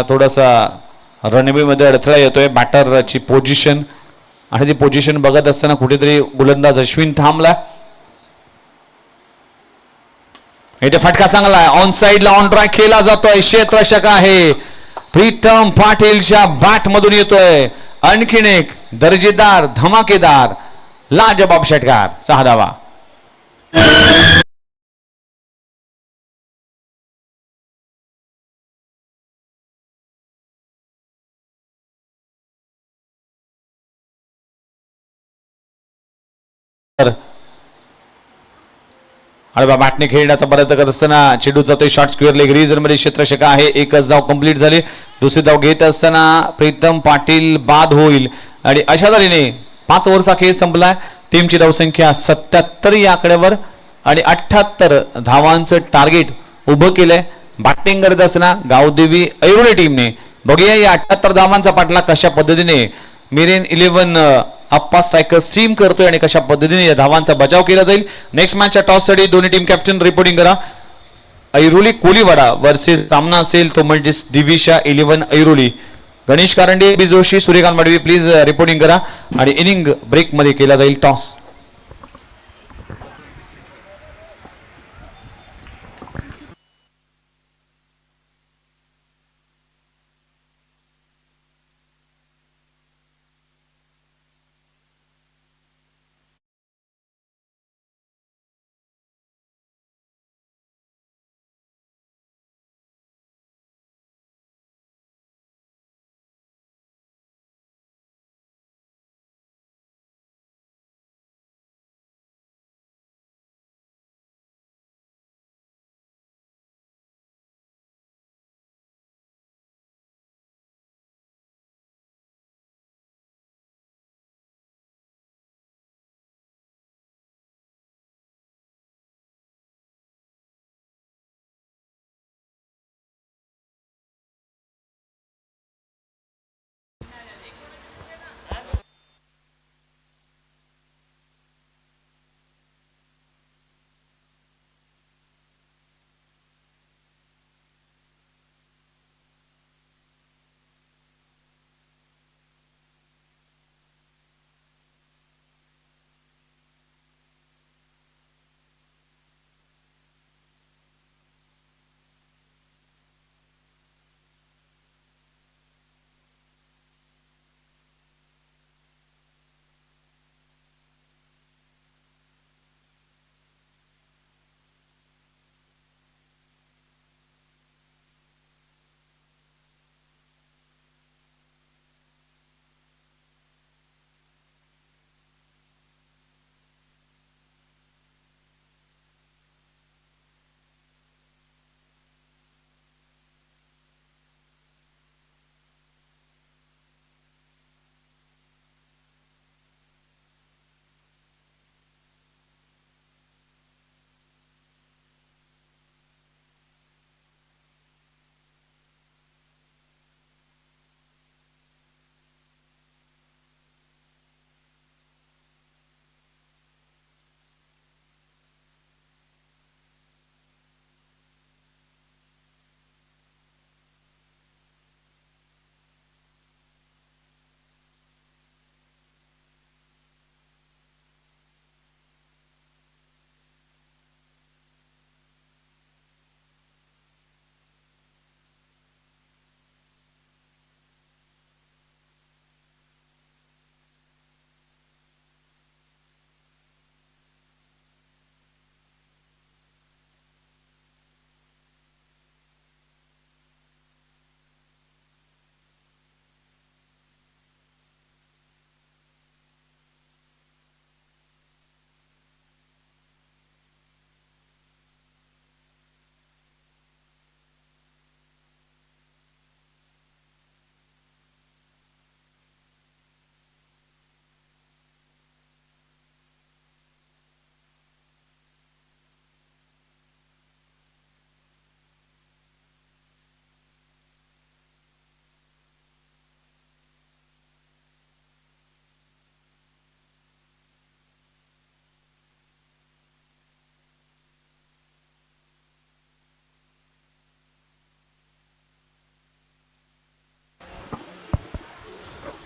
थोडासा रणबी मध्ये अडथळा येतोय. बॅटरची पोझिशन आणि ती पोझिशन बघत असताना कुठेतरी गोलंदाज अश्विन थांबला. इथे फटका चांगला आहे. ऑन साइडला ऑन ट्रॅक केला जातोय. क्षेत्ररक्षक आहे प्रीतम पाटीलच्या बॅट मधून येतोय आणखीन एक दर्जेदार धमाकेदार लाजबाब षटकार. 6 धावा. अरे बॅटने खेळण्याचा प्रयत्न करत असताना चेंडू जातोय शॉर्ट स्क्वेअर लेग रिजन मध्ये. क्षेत्ररक्षक आहे. 1च धाव कंप्लीट झाली. दुसरी धाव घेत असताना प्रीतम पाटील बाद होईल आणि अशा तऱ्हेने 5 ओव्हरचा खेळ संपलाय. टीमची धावसंख्या 77 या आकड्यावर आणि 78 धावांचं टार्गेट उभं केलंय. बॅटिंग करत असताना गावदेवी ऐरोली टीमने बघूया या 78 धावांचा पाठलाग कशा पद्धतीने मेरिन 11 अप्पा स्ट्रायकर्स टीम करतोय आणि कशा पद्धतीने या धावांचा बचाव केला जाईल. नेक्स्ट मॅचच्या टॉससाठी दोन्ही टीम कॅप्टन रिपोर्टिंग करा. ऐरोली कोलीवाडा वर्सेस सामना असेल तो म्हणजे दिविशा 11 ऐरोली. गणेश कारंडे, अभि जोशी, सूर्यकांत मडवी प्लीज रिपोर्टिंग करा आणि इनिंग ब्रेक मध्ये केला जाईल टॉस.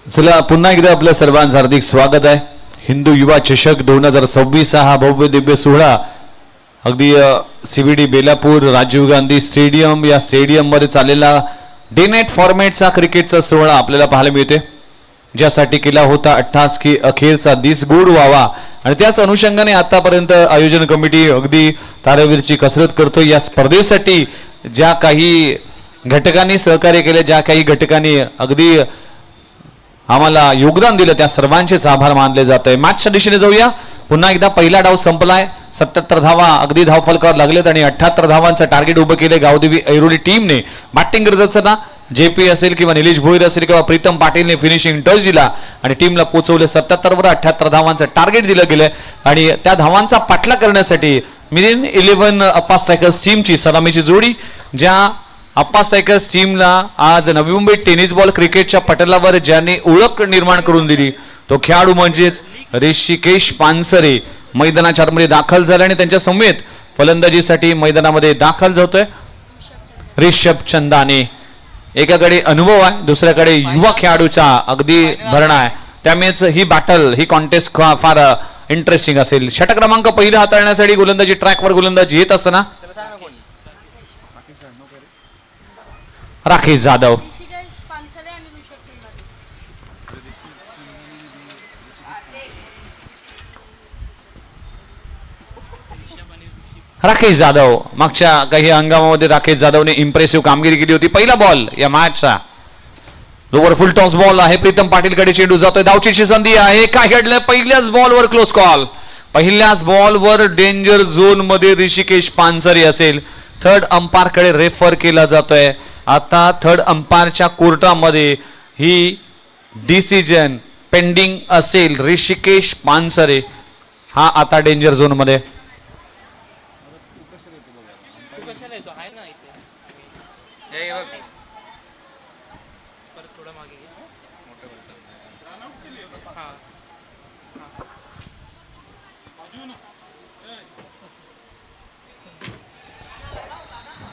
चला पुन्हा एकदा आपल्या सर्वांचं हार्दिक स्वागत आहे. हिंदू युवा चषक 2026 हा भव्य दिव्य सोहळा अगदी CBD बेलापूर राजीव गांधी स्टेडियम या स्टेडियम मध्ये चाललेला डे नाईट फॉर्मॅटचा क्रिकेटचा सोहळा आपल्याला पाहायला मिळते, ज्यासाठी केला होता 28 की अखेरचा दिस गोड व्हावा आणि त्याच अनुषंगाने आतापर्यंत आयोजन कमिटी अगदी तारेवरची कसरत करतो. या स्पर्धेसाठी ज्या काही घटकांनी सहकार्य केले, ज्या काही घटकांनी अगदी आम्हाला योगदान दिलं, त्या सर्वांचेच आभार मानले जात आहे. मॅचच्या दिशेने जाऊया. पुन्हा एकदा पहिला डाव संपलाय. 77 धावा अगदी धावफलकावर लागलेत आणि 78 धावांचं टार्गेट उभं केले गावदेवी ऐरोली टीमने. बॅटिंग करत असताना JP असेल किंवा निलेश भोईर असेल किंवा प्रीतम पाटीलने फिनिशिंग टच दिला आणि टीमला पोहोचवले. 77 वर 78 धावांचं टार्गेट दिलं गेलं आणि त्या धावांचा पाठलाग करण्यासाठी मिलियन 11 अप्पा स्ट्रायकर्स टीमची सलामीची जोडी, ज्या अप्पा स्ट्रायकर्स टीमला आज नवी मुंबई टेनिस बॉल क्रिकेटच्या पटलावर ज्याने ओळख निर्माण करून दिली तो खेळाडू म्हणजेच ऋषिकेश पानसरे मैदानाच्या आतमध्ये दाखल झाला आणि त्यांच्या समेत फलंदाजीसाठी मैदानामध्ये दाखल होतोय ऋषभ चंदाने. एकाकडे अनुभव आहे, दुसऱ्याकडे युवा खेळाडूचा अगदी भरणा आहे. त्यामुळेच ही बॅटल, ही कॉन्टेस्ट फार इंटरेस्टिंग असेल. षटक क्रमांक पहिला हाताळण्यासाठी गोलंदाजी ट्रॅकवर गोलंदाजी येत असताना राकेश जाधव, राकेश जाधव मागच्या काही हंगामामध्ये राकेश जाधवने इम्प्रेसिव्ह कामगिरी केली होती. पहिला बॉल या मॅचचा लोवर फुल टॉस बॉल आहे. प्रीतम पाटीलकडे चेंडू जातोय. धावचीची संधी आहे. काय घडलं? पहिल्याच बॉलवर क्लोज कॉल. पहिल्याच बॉलवर डेंजर झोन मध्ये ऋषिकेश पानसरे असेल. थर्ड अंपायर कडे रेफर केला जातोय. आता थर्ड अंपायरच्या कोर्टामध्ये ही डिसिजन पेंडिंग असेल. ऋषिकेश पानसरे हा आता डेंजर झोन मध्ये.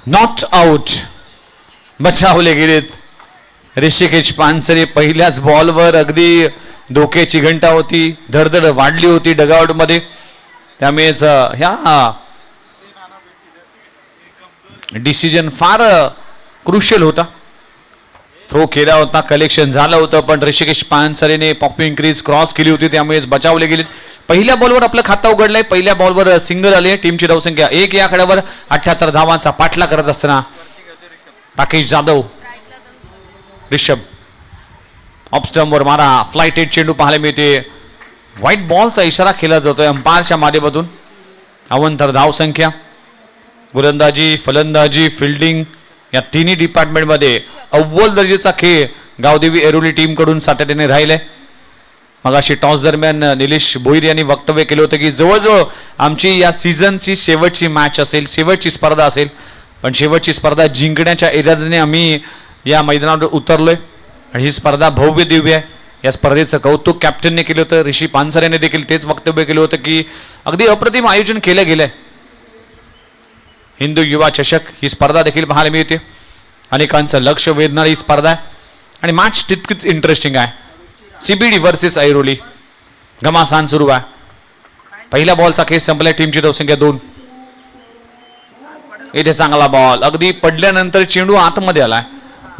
नॉट आउट बचावले गेलेत. ऋषिकेश पानसरे पहिल्याच बॉलवर अगदी धोक्याची घंटा होती, धडधड वाढली होती डगआउट मध्ये. त्यामुळेच ह्या डिसिजन फार क्रुशियल होता. थ्रो केला होता, कलेक्शन झालं होतं, पण ऋषिकेश पानसरेने पॉपिंग क्रीज क्रॉस केली होती, त्यामुळेच बचावले गेले. पहिल्या बॉलवर आपलं खातं उघडलंय. पहिल्या बॉलवर सिंगल आले. टीमची धावसंख्या 1 या आकड्यावर 78 धावांचा पाठलाग करत असताना राकेश जाधव, ऋषभ ऑफ स्टंपवर मारा. फ्लाइट एट चेंडू पाहायला मिळते. व्हाईट बॉलचा इशारा केला जातोय अंपायरच्या माध्यमातून. अवंतर धावसंख्या, गोलंदाजी, फलंदाजी, फिल्डिंग या तिन्ही डिपार्टमेंटमध्ये अव्वल दर्जाचा खेळ गावदेवी ऐरोली टीम कडून सातत्याने राहिलाय. मगाशी टॉस दरम्यान निलेश भोईर यांनी वक्तव्य केलं होतं की जवळजवळ आमची या सीझनची शेवटची मॅच असेल, शेवटची स्पर्धा असेल, पण शेवटची स्पर्धा जिंकण्याच्या इराद्याने आम्ही या मैदानावर उतरलोय आणि ही स्पर्धा भव्य दिव्य आहे. या स्पर्धेचं कौतुक कॅप्टनने केलं होतं. ऋषी पानसरेने देखील तेच वक्तव्य केलं होतं की अगदी अप्रतिम आयोजन केलं गेलंय. हिंदू युवा चषक ही स्पर्धा देखील पाहायला मिळते. अनेकांचं लक्ष वेधणारी ही स्पर्धा आहे आणि मॅच तितकीच इंटरेस्टिंग आहे. CBD वर्सेस ऐरोली घमासान सुरू आहे. पहिल्या बॉलचा खेळ संपलाय. टीमची धावसंख्या 2. इथे चांगला बॉल अगदी पडल्यानंतर चेंडू आतमध्ये आलाय.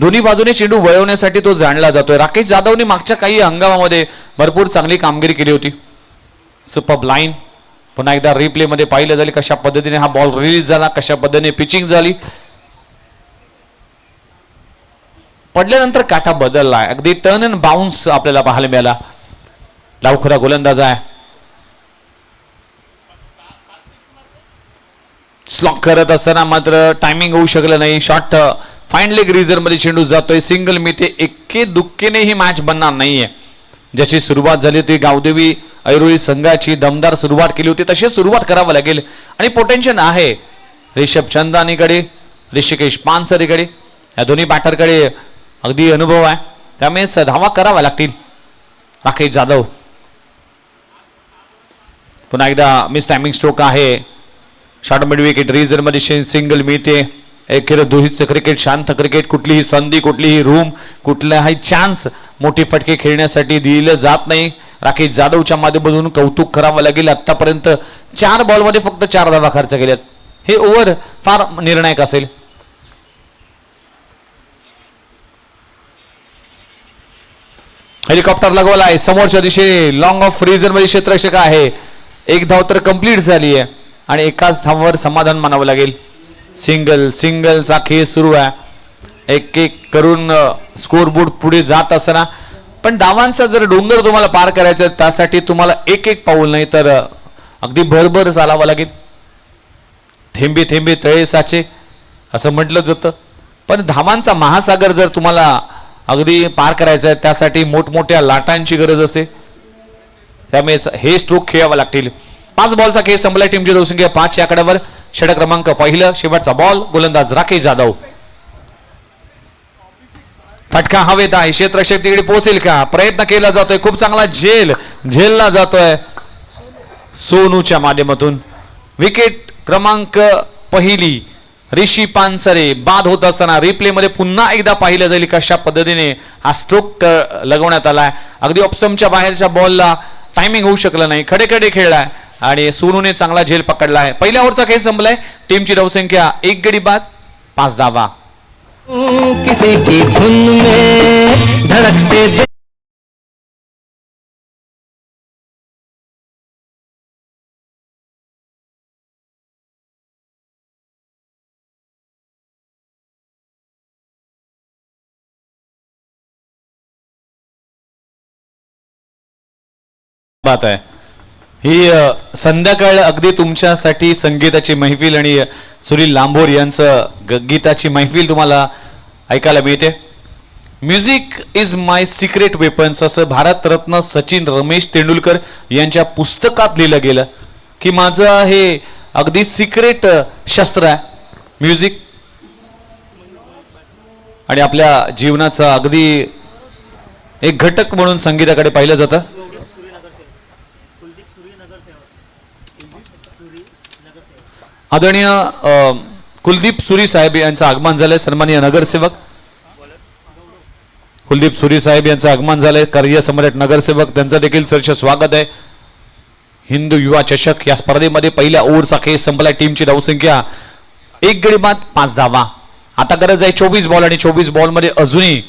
दोन्ही बाजूने चेंडू वळवण्यासाठी तो जाणला जातोय. राकेश जाधवने मागच्या काही हंगामामध्ये भरपूर चांगली कामगिरी केली होती. सुपर लाईन पुन्हा एकदा रिप्ले मध्ये पाहिलं जाईल कशा पद्धतीने हा बॉल रिलीज झाला, कशा पद्धतीने पिचिंग झाली. पडल्यानंतर काटा बदललाय. अगदी टर्न अँड बाउन्स आपल्याला पाहायला मिळाला. लावखुरा गोलंदाज आहे. स्लॉक करत असताना मात्र टायमिंग होऊ शकलं नाही. शॉर्ट फाईन लेग रिझन मध्ये चेंडू जातोय. सिंगल मिते एक्के दुक्केने ही मॅच बनणार नाहीये. ज्याची सुरुवात झाली होती गावदेवी ऐरोली संघाची दमदार सुरुवात केली होती, तशी सुरुवात करावं लागेल आणि पोटेन्शियल आहे ऋषभ चंदानीकडे, ऋषिकेश पानसरेकडे. या दोन्ही बॅटरकडे अगदी अनुभव आहे, त्यामुळे धावा कराव्या लागतील. राकेश जाधव पुन्हा एकदा मिस टायमिंग स्ट्रोक आहे. शॉर्ट मिड विकेट रिझन मध्ये सिंगल मिळते. एकेर दुहीचं क्रिकेट, शांत क्रिकेट, कुठलीही संधी, कुठलीही रूम, कुठलाही चान्स मोठी फटके खेळण्यासाठी दिलं जात नाही. राकेश जाधवच्या माध्यमातून कौतुक करावं लागेल. आतापर्यंत 4 बॉलमध्ये फक्त 4 धावा खर्च केल्यात. हे ओव्हर फार निर्णायक असेल. हेलिकॉप्टर लगवलाय समोरच्या दिशेने, लॉंग ऑफ रिजन मध्ये क्षेत्ररक्षक आहे. एक धाव तर कंप्लीट झाली आहे आणि एकाच धावावर समाधान मानावं लागेल. सिंगलचा खेळ सुरू आहे. एक एक करून स्कोर बोर्ड पुढे जात असताना पण धावांचा जर डोंगर तुम्हाला पार करायचा त्यासाठी तुम्हाला एक एक पाऊल नाही तर अगदी भरभर चालावं लागेल. थेंबे थेंबे तळे साचे असं म्हटलं जातं. पण धावांचा महासागर जर तुम्हाला अगदी पार करायचं आहे त्यासाठी मोठमोठ्या लाटांची गरज असते. त्यामुळे हे स्ट्रोक खेळावे लागतील. 5 बॉलचा खेळ संपला. टीमची धावसंख्या 5 या आकड्यावर. षटक क्रमांक पहिलं, शेवटचा बॉल, गोलंदाज राकेश जाधव. फटका हवेत आहे. क्षेत्ररक्षक तिकडे पोहोचेल का? प्रयत्न केला जातोय. खूप चांगला झेलला जातोय सोनूच्या माध्यमातून. विकेट क्रमांक पहिली ऋषी पानसरे बाद होत असताना रिप्ले मध्ये पुन्हा एकदा पाहिलं जाईल कशा पद्धतीने हा स्ट्रोक लगवण्यात आलाय. अगदी ऑप्शनच्या बाहेरच्या बॉलला टायमिंग होऊ शकलं नाही. खडे खेळलाय आणि सोनूने चांगला झेल पकडलाय. पहिल्या ओव्हरचा खेळ संपलाय. टीमची धावसंख्या 1 गडी बाद 5 धावा. किसी की धुन में धड़कते बात आहे ही. संध्याकाळ अगदी तुमच्यासाठी संगीताची मैफिल आणि सुनील लांभोर यांचं गीताची मैफिल तुम्हाला ऐकायला मिळते. Music is my secret weapons असं भारतरत्न सचिन रमेश तेंडुलकर यांच्या पुस्तकात लिहिलं गेलं की माझं हे अगदी सिक्रेट शस्त्र आहे म्युझिक. आणि आपल्या जीवनाचा अगदी एक घटक म्हणून संगीताकडे पाहिलं जातं. आदरणीय कुलदीप सुरी साहेब यांचं आगमन झालंय. सन्माननीय नगरसेवक कुलदीप सुरी साहेब यांचं आगमन झालंय. कार्य सम्राट नगरसेवक त्यांचं देखील सहर्ष स्वागत आहे. हिंदू युवा चषक या स्पर्धेमध्ये पहिल्या ओव्हरचा खेळ संपलाय. टीमची धावसंख्या 1 गडी बाद 5 धावा. आता गरज आहे 24 बॉल आणि 24 बॉल मध्ये अजूनही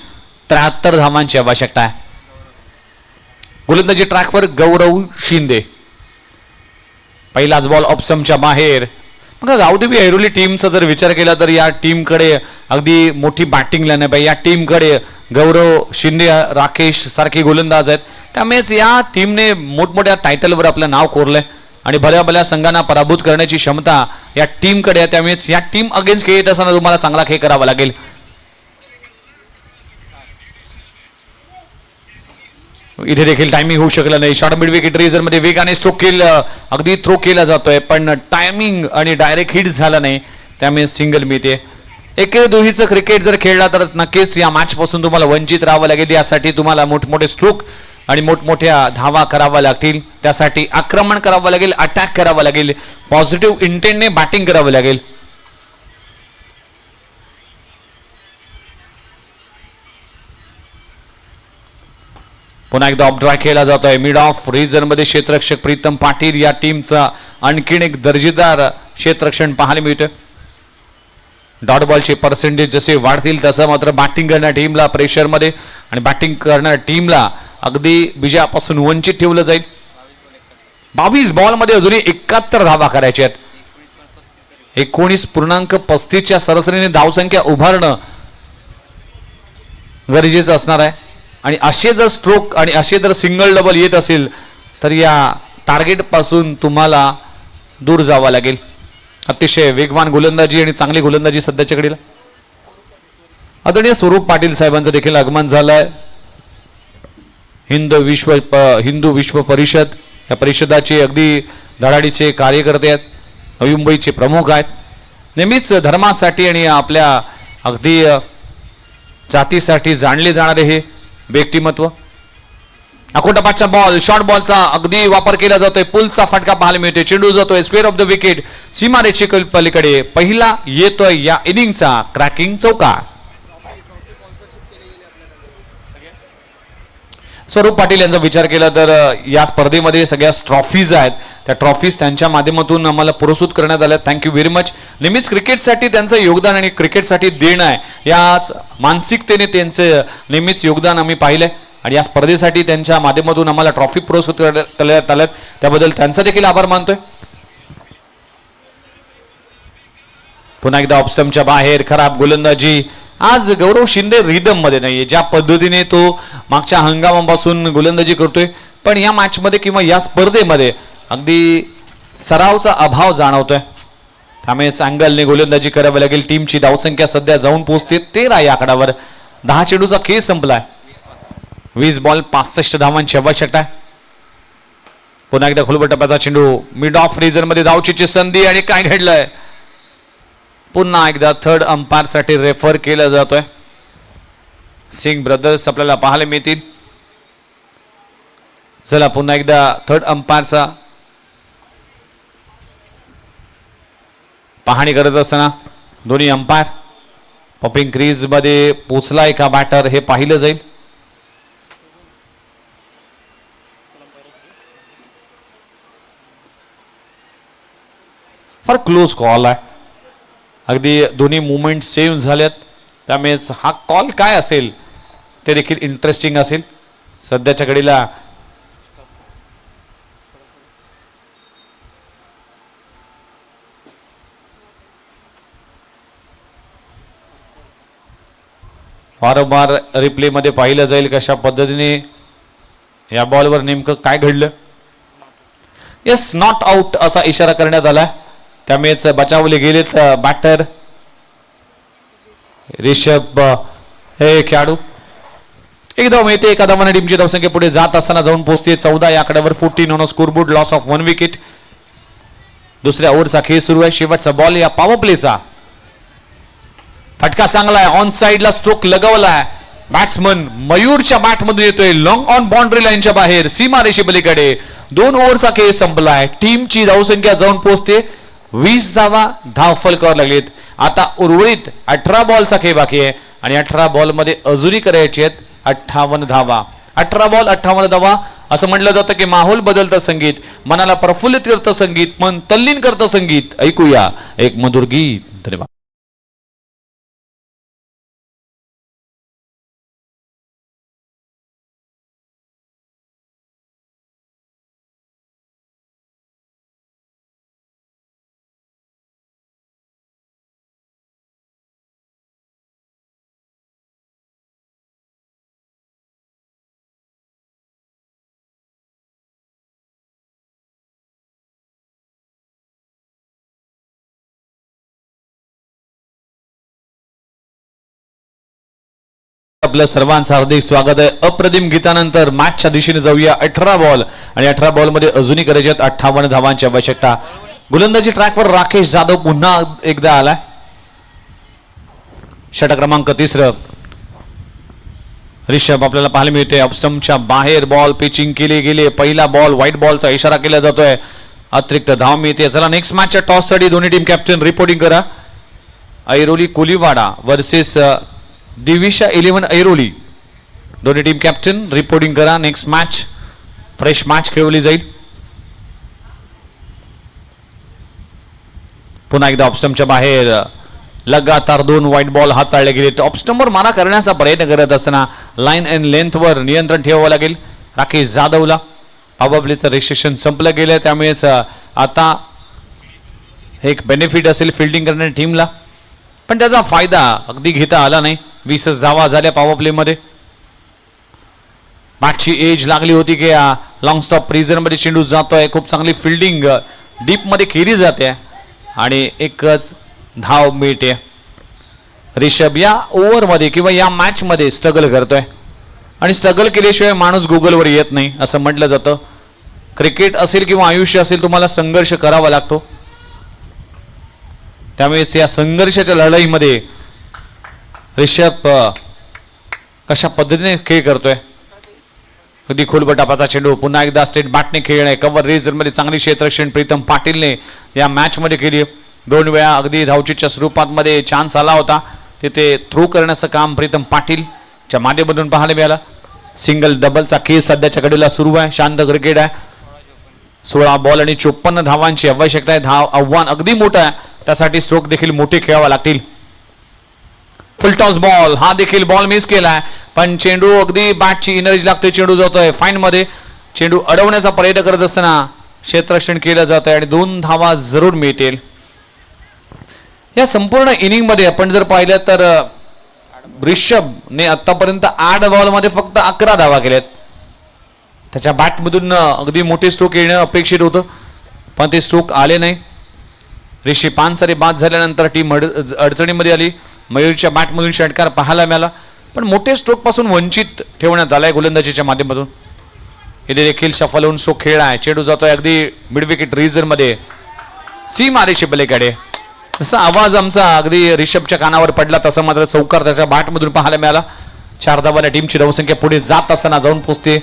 73 धावांची आवश्यकता आहे. गोलंदाजी ट्रॅकवर गौरव शिंदे. पहिलाच बॉल ऑप्शनच्या बाहेर. मग गावदेवी ऐरोली टीमचा जर विचार केला तर या टीमकडे अगदी मोठी बॅटिंग लाईन आहे. या टीमकडे गौरव शिंदे, राकेश सारखे गोलंदाज आहेत. त्यामुळेच या टीमने मोठमोठ्या टायटलवर आपलं नाव कोरलंय आणि भल्या संघांना पराभूत करण्याची क्षमता या टीमकडे आहे. त्यामुळेच या टीम अगेन्स्ट खेळत असताना तुम्हाला चांगला खेळ करावा लागेल. इथे देखील टायमिंग होऊ शकलं नाही. शॉर्ट मिड विकेट रेझर मध्ये वेगाने स्ट्रोक केलं, अगदी थ्रो केला जातोय पण टायमिंग आणि डायरेक्ट हिट झाला नाही. त्यामुळे सिंगल मिळते. एके दोहीचं क्रिकेट जर खेळला तर नक्कीच या मॅच पासून तुम्हाला वंचित राहावं लागेल. यासाठी तुम्हाला मोठमोठे स्ट्रोक आणि मोठमोठ्या धावा कराव्या लागतील. त्यासाठी आक्रमण करावं लागेल, अटॅक करावं लागेल, पॉझिटिव्ह इंटेंटने बॅटिंग करावं लागेल. पुन्हा एकदा ऑफ ड्राय खेळला जातोय. मिड ऑफ रिजन मध्ये क्षेत्ररक्षक प्रीतम पाटील या टीमचा आणखीन एक दर्जेदार क्षेत्ररक्षण पाहायला मिळतं. डॉट बॉलचे पर्सेंटेज जसे वाढतील तसं मात्र बॅटिंग करणाऱ्या टीमला प्रेशरमध्ये आणि बॅटिंग करणाऱ्या टीमला अगदी विजयापासून वंचित ठेवलं जाईल. 22 बॉलमध्ये अजूनही 71 धावा करायच्या आहेत. 19.35च्या सरासरीने धावसंख्या उभारणं गरजेचं असणार आहे. आणि असे जर स्ट्रोक आणि असे जर सिंगल डबल येत असेल तर या टार्गेट पासून तुम्हाला दूर जावं लागेल. अतिशय वेगवान गोलंदाजी आणि चांगली गोलंदाजी सध्याच्या घडीला. आदरणीय स्वरूप पाटील साहेबांचं देखील आगमन झालंय. हिंदू विश्व परिषद या परिषदाचे अगदी धडाडीचे कार्यकर्ते आहेत. नवी मुंबईचे प्रमुख आहेत. नेहमीच धर्मासाठी आणि आपल्या अगदी जातीसाठी जाणले जाणारे हे व्यक्तिमत्व. अकोटापाठचा बॉल, शॉर्ट बॉलचा अगदी वापर केला जातोय, पुलचा फटका पाहायला मिळतोय, चेंडू जातोय स्क्वेअर ऑफ द विकेट, सीमारेषे पलीकडे. पहिला येतोय या इनिंगचा क्रॅकिंग चौकार. स्वरूप पाटील यांचा विचार केला तर या स्पर्धेमध्ये सगळ्या ट्रॉफीज आहेत, त्या ट्रॉफीज त्यांच्या माध्यमातून आम्हाला पुरस्कृत करण्यात आल्या. Thank you very much. नेहमीच क्रिकेटसाठी त्यांचं योगदान आणि क्रिकेटसाठी देणं आहे, याच मानसिकतेने त्यांचं नेहमीच योगदान आम्ही पाहिलंय आणि या स्पर्धेसाठी त्यांच्या माध्यमातून आम्हाला ट्रॉफी पुरस्कृत करण्यात आल्यात, त्याबद्दल त्यांचा देखील आभार मानतोय. पुन्हा एकदा ऑफस्टम्पच्या बाहेर खराब गोलंदाजी. आज गौरव शिंदे रिदम मध्ये नाहीये, ज्या पद्धतीने तो मागच्या हंगामापासून गोलंदाजी करतोय, पण या मॅच मध्ये किंवा या स्पर्धेमध्ये अगदी सरावचा अभाव जाणवतोय. त्यामुळे अँगलने गोलंदाजी करावी लागेल. टीमची धावसंख्या सध्या जाऊन पोहोचते 13 या आकड्यावर. 10 चेंडूचा खेळ संपलाय. 20 बॉल 65 धावांची आवश्यकता आहे. पुन्हा एकदा खुलबट टप्प्याचा चेंडू मिड ऑफ रिजन मध्ये धावचीची संधी आणि काय घडलंय. पुन्हा एकदा थर्ड अंपायर साठी रेफर केला जातोय. सिंग ब्रदर्स आपल्याला पाहायला मिळतील. चला पुन्हा एकदा थर्ड अंपायरचा पाहणी करत असताना दोन्ही अंपायर पॉपिंग क्रीज मध्ये पोचलाय का बॅटर हे पाहिलं जाईल. फार क्लोज कॉल आहे. अगदी दोन्ही मुवमेंट सेव्ह झाल्यात, त्यामुळे हा कॉल काय असेल ते देखील इंटरेस्टिंग असेल. सध्याच्या घडीला वारंवार रिप्ले मध्ये पाहिलं जाईल कशा पद्धतीने या बॉलवर नेमकं काय घडलं. येस, नॉट आउट असा इशारा करण्यात आला, त्यामुळेच बचावले गेलेत बॅटर रिषभ हे खेळाडू. एक धाव मिळते. एका धावाने टीमची धावसंख्या पुढे जात असताना जाऊन पोहोचते 14 या आकड्यावर. 14 on scoreboard. Loss of 1 wicket. दुसऱ्या ओव्हरचा खेळ सुरू आहे. शेवटचा बॉल या पॉवर प्लेचा. फटका चांगला आहे. ऑन साइडला स्ट्रोक लगवलाय. बॅट्समन मयूरच्या बॅटमधून येतोय लॉंग ऑन बाउंड्री लाईनच्या बाहेर सीमारेषे पलीकडे. 2 ओव्हरचा खेळ संपलाय. टीमची धावसंख्या जाऊन पोहोचते 20 धावा. धाव फलकावर लागलीत. आता उर्वरित 18 बॉलचा खेळ बाकी आहे आणि 18 बॉल मध्ये अजूनही करायचे आहेत 58 धावा. 18 बॉल 58 धावा. असं म्हटलं जातं की माहोल बदलतं संगीत, मनाला प्रफुल्लित करतं संगीत, मन तल्लीन करतं संगीत. ऐकूया एक मधुर गीत. धन्यवाद. आपल्या सर्वांचं हार्दिक स्वागत आहे. अप्रतिम गीतानंतर मॅचच्या दिशेने जाऊया. 18 बॉल आणि 18 बॉल मध्ये अजूनही करायचे आहेत 58 धावांची आवश्यकता. गोलंदाजी ट्रॅकवर राकेश जाधव पुन्हा एकदा आलाय. षटक क्रमांक 3. रिषभ आपल्याला पाहायला मिळते. ऑफस्टम्पच्या बाहेर बॉल पिचिंग केली गेली. पहिला बॉल व्हाईट बॉलचा इशारा केला जातोय. अतिरिक्त धाव मिळते. चला नेक्स्ट मॅचच्या टॉस साठी दोन्ही टीम कॅप्टन रिपोर्टिंग करा. ऐरोली कोलीवाडा वर्सेस दिविशा 11 ऐरोली. दोन्ही टीम कॅप्टन रिपोर्टिंग करा. नेक्स्ट मॅच फ्रेश मॅच खेळवली जाईल. पुन्हा एकदा ऑफस्टम्पच्या बाहेर लगातार 2 व्हाईट बॉल हाताळले गेले. ऑफस्टम्पवर मारा करण्याचा प्रयत्न करत असताना लाईन अँड लेंथवर नियंत्रण ठेवावं लागेल राकेश जाधवला. पॉवर रजिस्ट्रेशन संपलं गेलं, त्यामुळेच आता एक बेनिफिट असेल फिल्डिंग करणाऱ्या टीमला, पण त्याचा फायदा अगदी घेता आला नाही. 20 धावा झाल्या पॉवर प्ले मध्ये. मॅचची एज लागली होती की लॉंग स्टॉप रिजन मध्ये चेंडू जातोय. खूप चांगली फिल्डिंग डीप मध्ये केली जाते आणि एकच धाव मिळते. रिषभ या ओव्हर मध्ये किंवा या मॅच मध्ये स्ट्रगल करतोय आणि स्ट्रगल केल्याशिवाय माणूस गुगलवर येत नाही असं म्हटलं जातं. क्रिकेट असेल किंवा आयुष्य असेल, तुम्हाला संघर्ष करावा लागतो. त्यामुळे या संघर्षाच्या लढाईमध्ये रिषभ कशा पद्धतीने खेळ करतोय. अगदी खोलवर टपाचा चेंडू पुन्हा एकदा स्टेट बॅटने खेळणे कव्हर रेजर मध्ये चांगली क्षेत्ररक्षण प्रीतम पाटीलने या मॅच मध्ये केली. 2 वेळा अगदी धावचीच्या स्वरूपात मध्ये चान्स आला होता तिथे थ्रू करण्याचं काम प्रीतम पाटीलच्या माध्यमातून पाहायला मिळालं. सिंगल डबलचा केस सध्याच्या घडीला सुरू आहे. शांत क्रिकेट आहे. 16 बॉल आणि 54 धावांची आवश्यकता आहे. धाव आव्हान अगदी मोठं आहे त्यासाठी स्ट्रोक देखील मोठे खेळावा लागतील. फुल टॉस बॉल हा देखील बॉल मिस केलाय पण चेंडू अगदी बॅटची एनर्जी लागते. चेंडू जातोय फाईन मध्ये. चेंडू अडवण्याचा प्रयत्न करत असताना क्षेत्ररक्षण केलं जात आहे आणि 2 धावा जरूर मिळतील. या संपूर्ण इनिंग मध्ये आपण जर पाहिलं तर रिषभने आतापर्यंत 8 बॉल मध्ये फक्त 11 धावा केल्यात. त्याच्या बॅटमधून अगदी मोठे स्ट्रोक येणं अपेक्षित होतं पण ते स्ट्रोक आले नाही. ऋषी 5 सारे बाद झाल्यानंतर टीम अडचणीमध्ये आली. मयूरच्या बॅटमधून षटकार पाहायला मिळाला पण मोठे स्ट्रोक पासून वंचित ठेवण्यात आलाय गोलंदाजीच्या माध्यमातून. इथे देखील सफल होऊन स्ट्रोक खेळलाय. चेंडू जातोय अगदी मिड विकेट रिझन मध्ये सीमारेषे पलीकडे. तसा आवाज आमचा अगदी रिषभच्या कानावर पडला तसा मात्र चौकार त्याच्या बॅटमधून पाहायला मिळाला. 4 धावांना टीमची धावसंख्या पुढे जात असताना जाऊन पोहोचते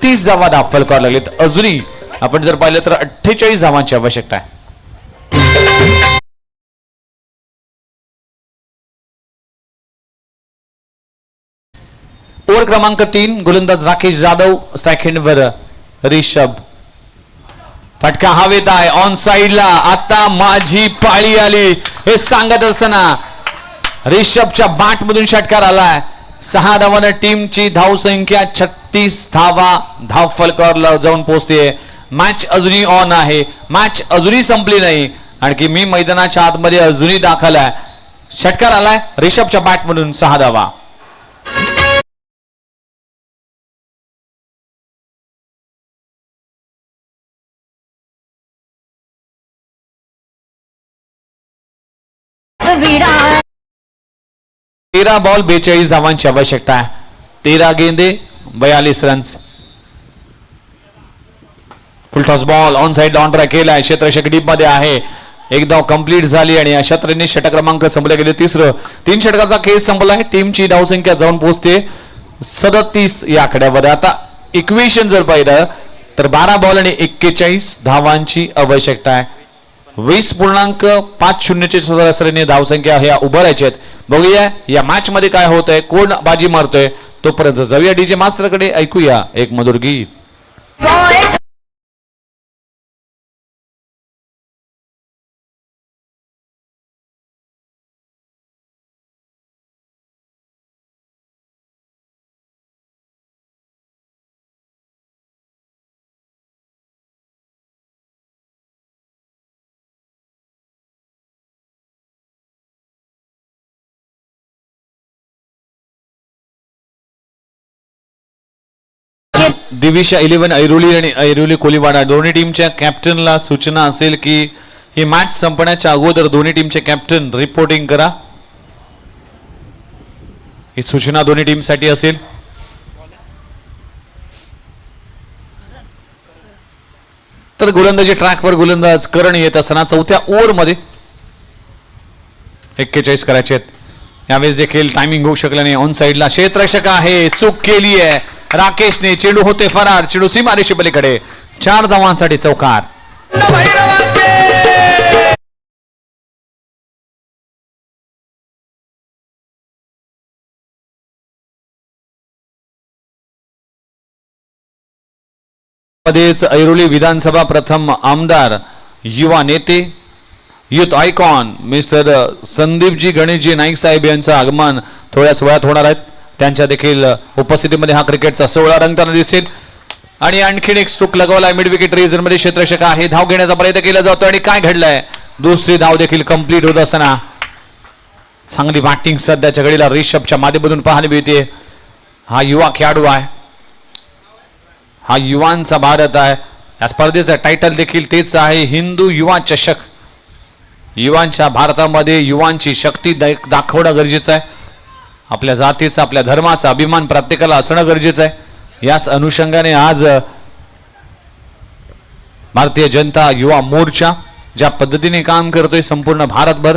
30 धावा दाखल करायला लागलीत. अजूनही आपण जर पाहिलं तर 48 धावांची आवश्यकता आहे. ओव्हर क्रमांक 3 गोलंदाज राकेश जाधव स्ट्राईक हँडवर रिषभ. फटका हवेत आहे ऑन साइडला. आता माझी पाळी आली हे सांगत असताना रिषभच्या बॅटमधून षटकार आलाय. 6 धावांना टीमची धावसंख्या 36 धावा धाव फलकावर जाऊन पोहोचते. मॅच अजूनही ऑन आहे. मॅच अजूनही संपली नाही. आणखी मी मैदानाच्या आतमध्ये अजूनही दाखल आहे. षटकार आलाय रिषभच्या बॅटमधून 6 धावा. विराट 13 बॉल 42 धावांची आवश्यकता आहे. 13 गेंदे 42 runs. Full toss ball on side down track केलाय. क्षेत्ररक्षक डीप मध्ये आहे. एक धाव कंप्लीट झाली आणि अशा तऱ्हेने षटक क्रमांक संपले गेले. 3 षटकाचा खेळ संपलाय. टीमची धावसंख्या जाऊन पोहोचते 37 या आकड्यावर. आता इक्वेशन जर पाहिलं तर 12 बॉल आणि 41 धावांची आवश्यकता आहे. 20.50 सरासरीने धावसंख्या ह्या उभारायच्या आहेत. बघूया या मॅच मध्ये काय होत आहे कोण बाजी मारतोय. तोपर्यंत जाऊया डीजे मास्टरकडे ऐकूया एक मधुर गीत. दिविशा 11 ऐरोली आणि ऐरोली कोलीवाडा दोन्ही टीमच्या कॅप्टनला सूचना असेल की ही मॅच संपण्याच्या अगोदर दोन्ही टीमचे कॅप्टन रिपोर्टिंग करा. ही सूचना दोन्ही टीमसाठी असेल. तर गोलंदाजी ट्रॅकवर गोलंदाज करण येत असताना 4थ्या ओव्हर मध्ये 41 करायचे आहेत. यावेळेस देखील टायमिंग होऊ शकलं नाही. ऑन साइडला क्षेत्ररक्षक आहे. चूक केली आहे राकेशने. चेंडू होते फरार. चेंडू सीमारेषे पलीकडे. 4 धावांसाठी चौकार. मध्येच ऐरोली विधानसभा प्रथम आमदार युवा नेते youth icon mister Sandeepji Ganeshji Naik साहेब यांचं आगमन थोड्याच वेळात होणार आहेत. त्यांच्या देखील उपस्थितीमध्ये हा क्रिकेटचा सोहळा रंगताना दिसेल. आणि आणखीन एक स्ट्रोक लगवलाय मिड विकेट रिजन मध्ये. क्षेत्ररक्षक आहे. धाव घेण्याचा प्रयत्न केला जातो आणि काय घडलंय दुसरी धाव देखील कंप्लीट होत असताना चांगली बॅटिंग सध्याच्या घडीला रिषभच्या माध्यमातून पाहायला मिळते. हा युवा खेळाडू आहे. हा युवांचा भारत आहे. या स्पर्धेचं टायटल देखील तेच आहे हिंदू युवा चषक. युवांच्या भारतामध्ये युवांची शक्ती दाखवणं गरजेचं आहे. आपल्या जातीचा आपल्या धर्माचा अभिमान प्रत्येकाला असणं गरजेचं आहे. याच अनुषंगाने आज भारतीय जनता युवा मोर्चा ज्या पद्धतीने काम करतोय संपूर्ण भारतभर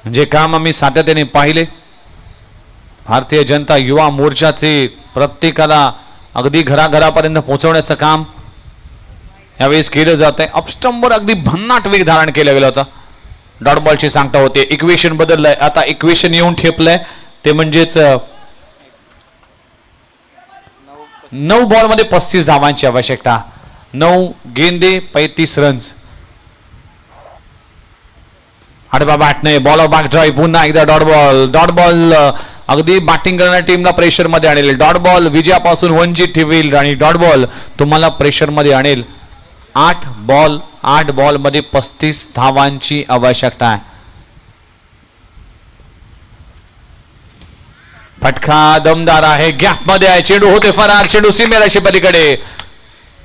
म्हणजे काम आम्ही सातत्याने पाहिले. भारतीय जनता युवा मोर्चाचे प्रत्येकाला अगदी घराघरापर्यंत पोहोचवण्याचं काम यावेळेस केलं जात आहे. अपस्टंपवर अगदी भन्नाट वेग धारण केलं गेलं होतं. डॉट बॉलची सांगता होते. इक्वेशन बदललंय आता. इक्वेशन येऊन ठेपलंय ते म्हणजेच 9 बॉलमध्ये 35 धावांची आवश्यकता. 9 गेंदे 35 रन्स. आडवा बॅटने बॉल ऑफ बॅक ड्राईव्ह. पुन्हा एकदा डॉट बॉल. डॉट बॉल अगदी बॅटिंग करणाऱ्या टीमला प्रेशर मध्ये आणेल. डॉट बॉल विजयापासून वंचित ठेवील आणि डॉट बॉल तुम्हाला प्रेशर मध्ये आणेल. 8 बॉल मध्ये 35 धावांची आवश्यकता आहे. फटका दमदार आहे. गॅप मध्ये आहे. चेंडू होते फरार. चेंडू सीमेरेषे पलीकडे.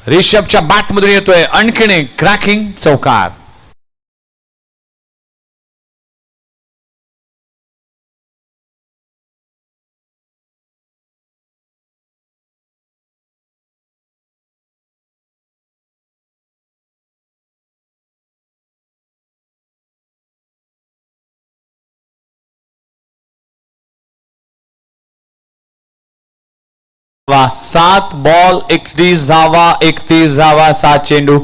रिषभच्या बॅट मधून येतोय आणखीन एक क्रॅकिंग चौकार. वा 7 बॉल 31 धावा. 31 धावा 7 चेंडू.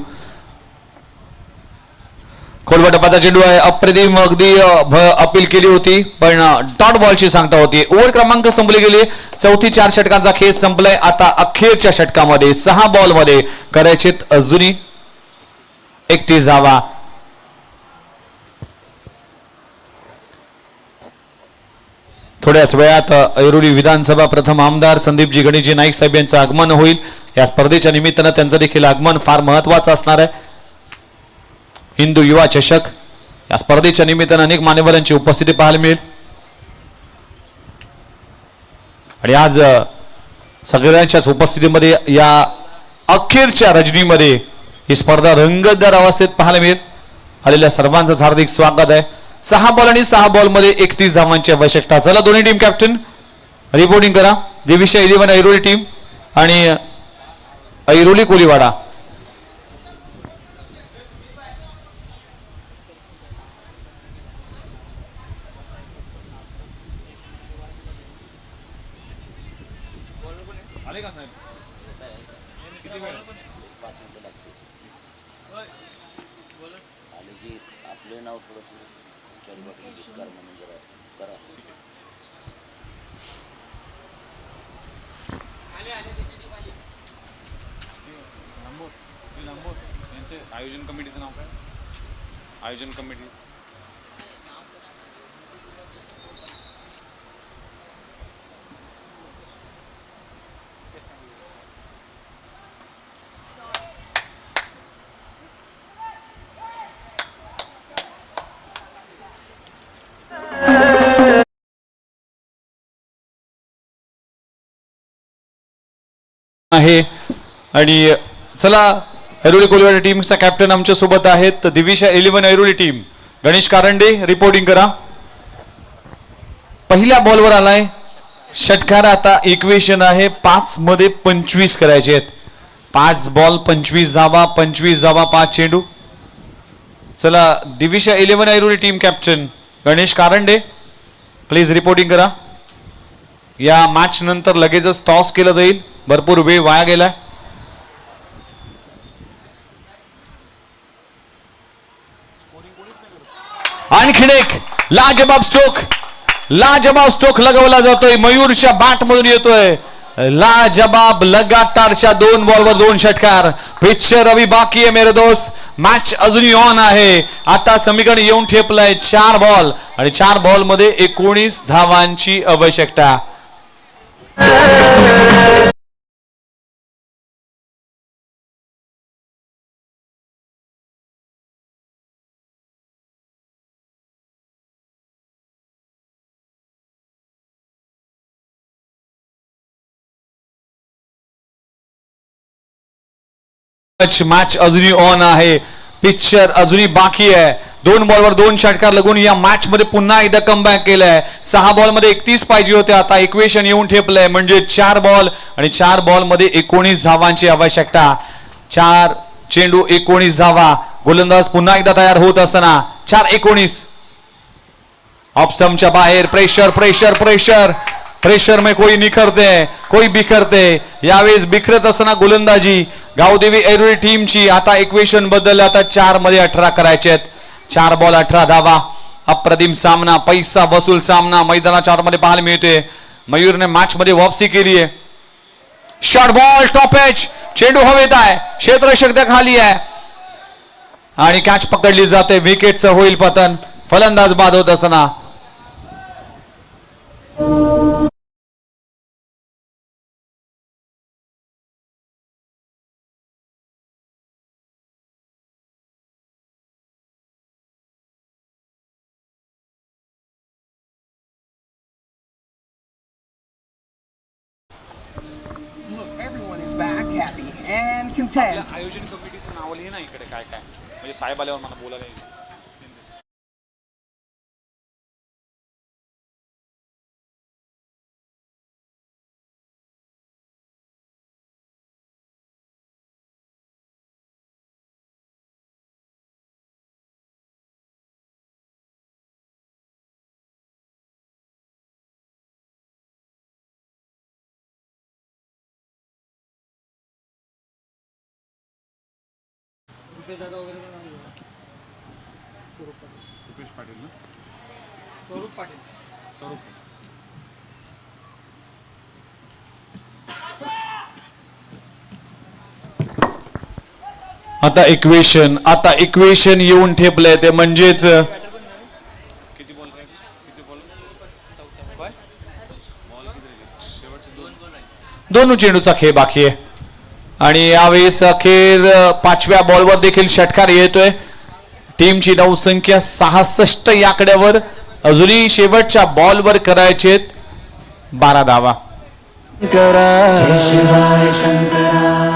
खोलवटपाचा चेंडू आहे. अप्रतिम अगदी अपील केली होती पण डॉट बॉलची सांगता होती. ओव्हर क्रमांक संपली गेली. चौथी 4 षटकांचा खेळ संपलाय. आता अखेरच्या षटकामध्ये 6 बॉल मध्ये करायचेत अजूनही 31 धावा. थोड्याच वेळात ऐरोली विधानसभा प्रथम आमदार संदीपजी गणेशजी नाईक साहेब यांचं आगमन होईल. या स्पर्धेच्या निमित्तानं त्यांचं देखील आगमन फार महत्वाचं असणार आहे. हिंदू युवा चषक या स्पर्धेच्या निमित्तानं अनेक मान्यवरांची उपस्थिती पाहायला मिळेल. आणि आज सगळ्यांच्याच उपस्थितीमध्ये या अखेरच्या रजनीमध्ये ही स्पर्धा रंगतदार अवस्थेत पाहायला मिळेल. आलेल्या सर्वांचं हार्दिक स्वागत आहे. 6 बॉल आणि 6 बॉल मध्ये 31 धावांची आवश्यकता. चला दोन्ही टीम कॅप्टन रिपोर्टिंग करा. दिविशा 11 ऐरोली टीम आणि ऐरोली कोलीवाडा. आयोजन कमिटीचं नाव काय? आयोजन कमिटी आहे. आणि चला ऐरोली कोलीवाडा टीमचा कॅप्टन आमच्या सोबत आहेत. दिविशा 11 ऐरोली टीम गणेश कारंडे रिपोर्टिंग करा. पहिल्या बॉलवर आलाय षटकार. आता इक्वेशन आहे 5 मध्ये 25 करायचे आहेत. 5 बॉल 25 धावा. 25 धावा 5 चेंडू. चला Divisha 11 Airoli team captain Ganesh Karande please reporting करा. या मॅच नंतर लगेचच टॉस केलं जाईल. भरपूर वेळ वाया गेलाय. आणखीन एक लाजबाब स्ट्रोक लगवला जातोय. मयूरच्या बॅट मधून येतोय लाजबाब. लगातारच्या 2 बॉलवर 2 षटकार. पिक्चर अभी बाकी आहे मेरे दोस्त. मॅच अजूनही ऑन आहे. आता समीकरण येऊन ठेपलंय. 4 बॉल आणि 4 बॉल मध्ये 19 धावांची आवश्यकता. मॅच अजूनही ऑन आहे. पिक्चर अजूनही बाकी आहे. 2 बॉलवर 2 षटकार लागून या मॅच मध्ये पुन्हा एकदा कमबॅक केलाय. 6 बॉल मध्ये 31 पाहिजे होते. आता इक्वेशन येऊन ठेपलंय म्हणजे 4 बॉल आणि 4 बॉल मध्ये 19 धावांची आवश्यकता. 4 चेंडू 19 धावा. गोलंदाज पुन्हा एकदा तयार होत असताना 4-19 ऑफ स्टंपच्या बाहेर. प्रेशर प्रेशर प्रेशर प्रेशर में कोई निखरते कोई बिखरते. यावेळेस बिखरत असताना गोलंदाजी गावदेवी ऐरोली टीमची. आता इक्वेशन बदललं, आता 4 मध्ये 18 करायचे आहेत. 4 बॉल 18 धावा. अप्रतिम सामना, पैसा वसूल सामना मैदानाच्या आतमध्ये पाहायला मिळतोय. मयूरने मॅच मध्ये वापसी केली आहे. शॉर्ट बॉल टॉप एज, चेंडू हवेत आहे, क्षेत्ररक्षक त्या खाली आहे आणि कॅच पकडली जाते. विकेटचं होईल पतन. फलंदाज बाद होत असताना Look, everyone is back happy and content. आयोजन कमिटीचं नाव लिहि ना इकडे काय काय म्हणजे साहेब आल्यावर मला बोलायला. आता इक्वेशन येऊन ठेपलंय ते म्हणजेच दोन चेंडूचा खेळ बाकी आहे आणि यावेळेस अखेर 5व्या बॉलवर देखील षटकार येतोय. टीमची धावसंख्या 66 या आकड्यावर. अजूनही शेवटच्या बॉलवर करायचे 12 धावा.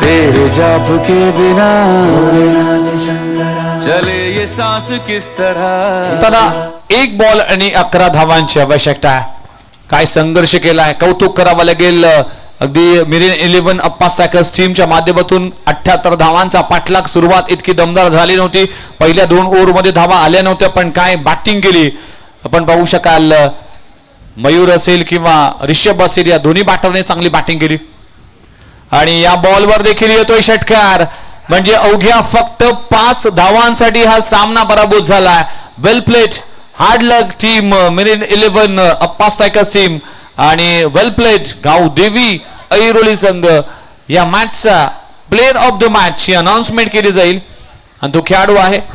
तेरे जाप के बिना चले ये सांस किस तरह. त्याला 1 बॉल आणि 11 धावांची आवश्यकता आहे. काय संघर्ष केलाय, कौतुक करावं लागेल. अगदी मेरीन 11 अप्पा स्ट्रायकर्स टीमच्या माध्यमातून 78 धावांचा पाठलाग. सुरुवात इतकी दमदार झाली नव्हती. पहिल्या 2 ओव्हरमध्ये धावा आल्या नव्हत्या, पण काय बॅटिंग केली आपण पाहू शकाल. मयूर असेल किंवा ऋषभ असेल, या दोन्ही बॅटरने चांगली बॅटिंग केली आणि या बॉलवर देखील येतोय षटकार. म्हणजे अवघ्या फक्त 5 धावांसाठी हा सामना पराभूत झालाय. वेल प्लेड, हार्ड लक टीम मेरीन 11 अप्पा स्ट्रायकर्स टीम आणि वेल प्लेड गावदेवी ऐरोली संघ. या मॅचचा प्लेयर ऑफ द मॅच ची अनाउन्समेंट केली जाईल आणि तो खेळाडू आहे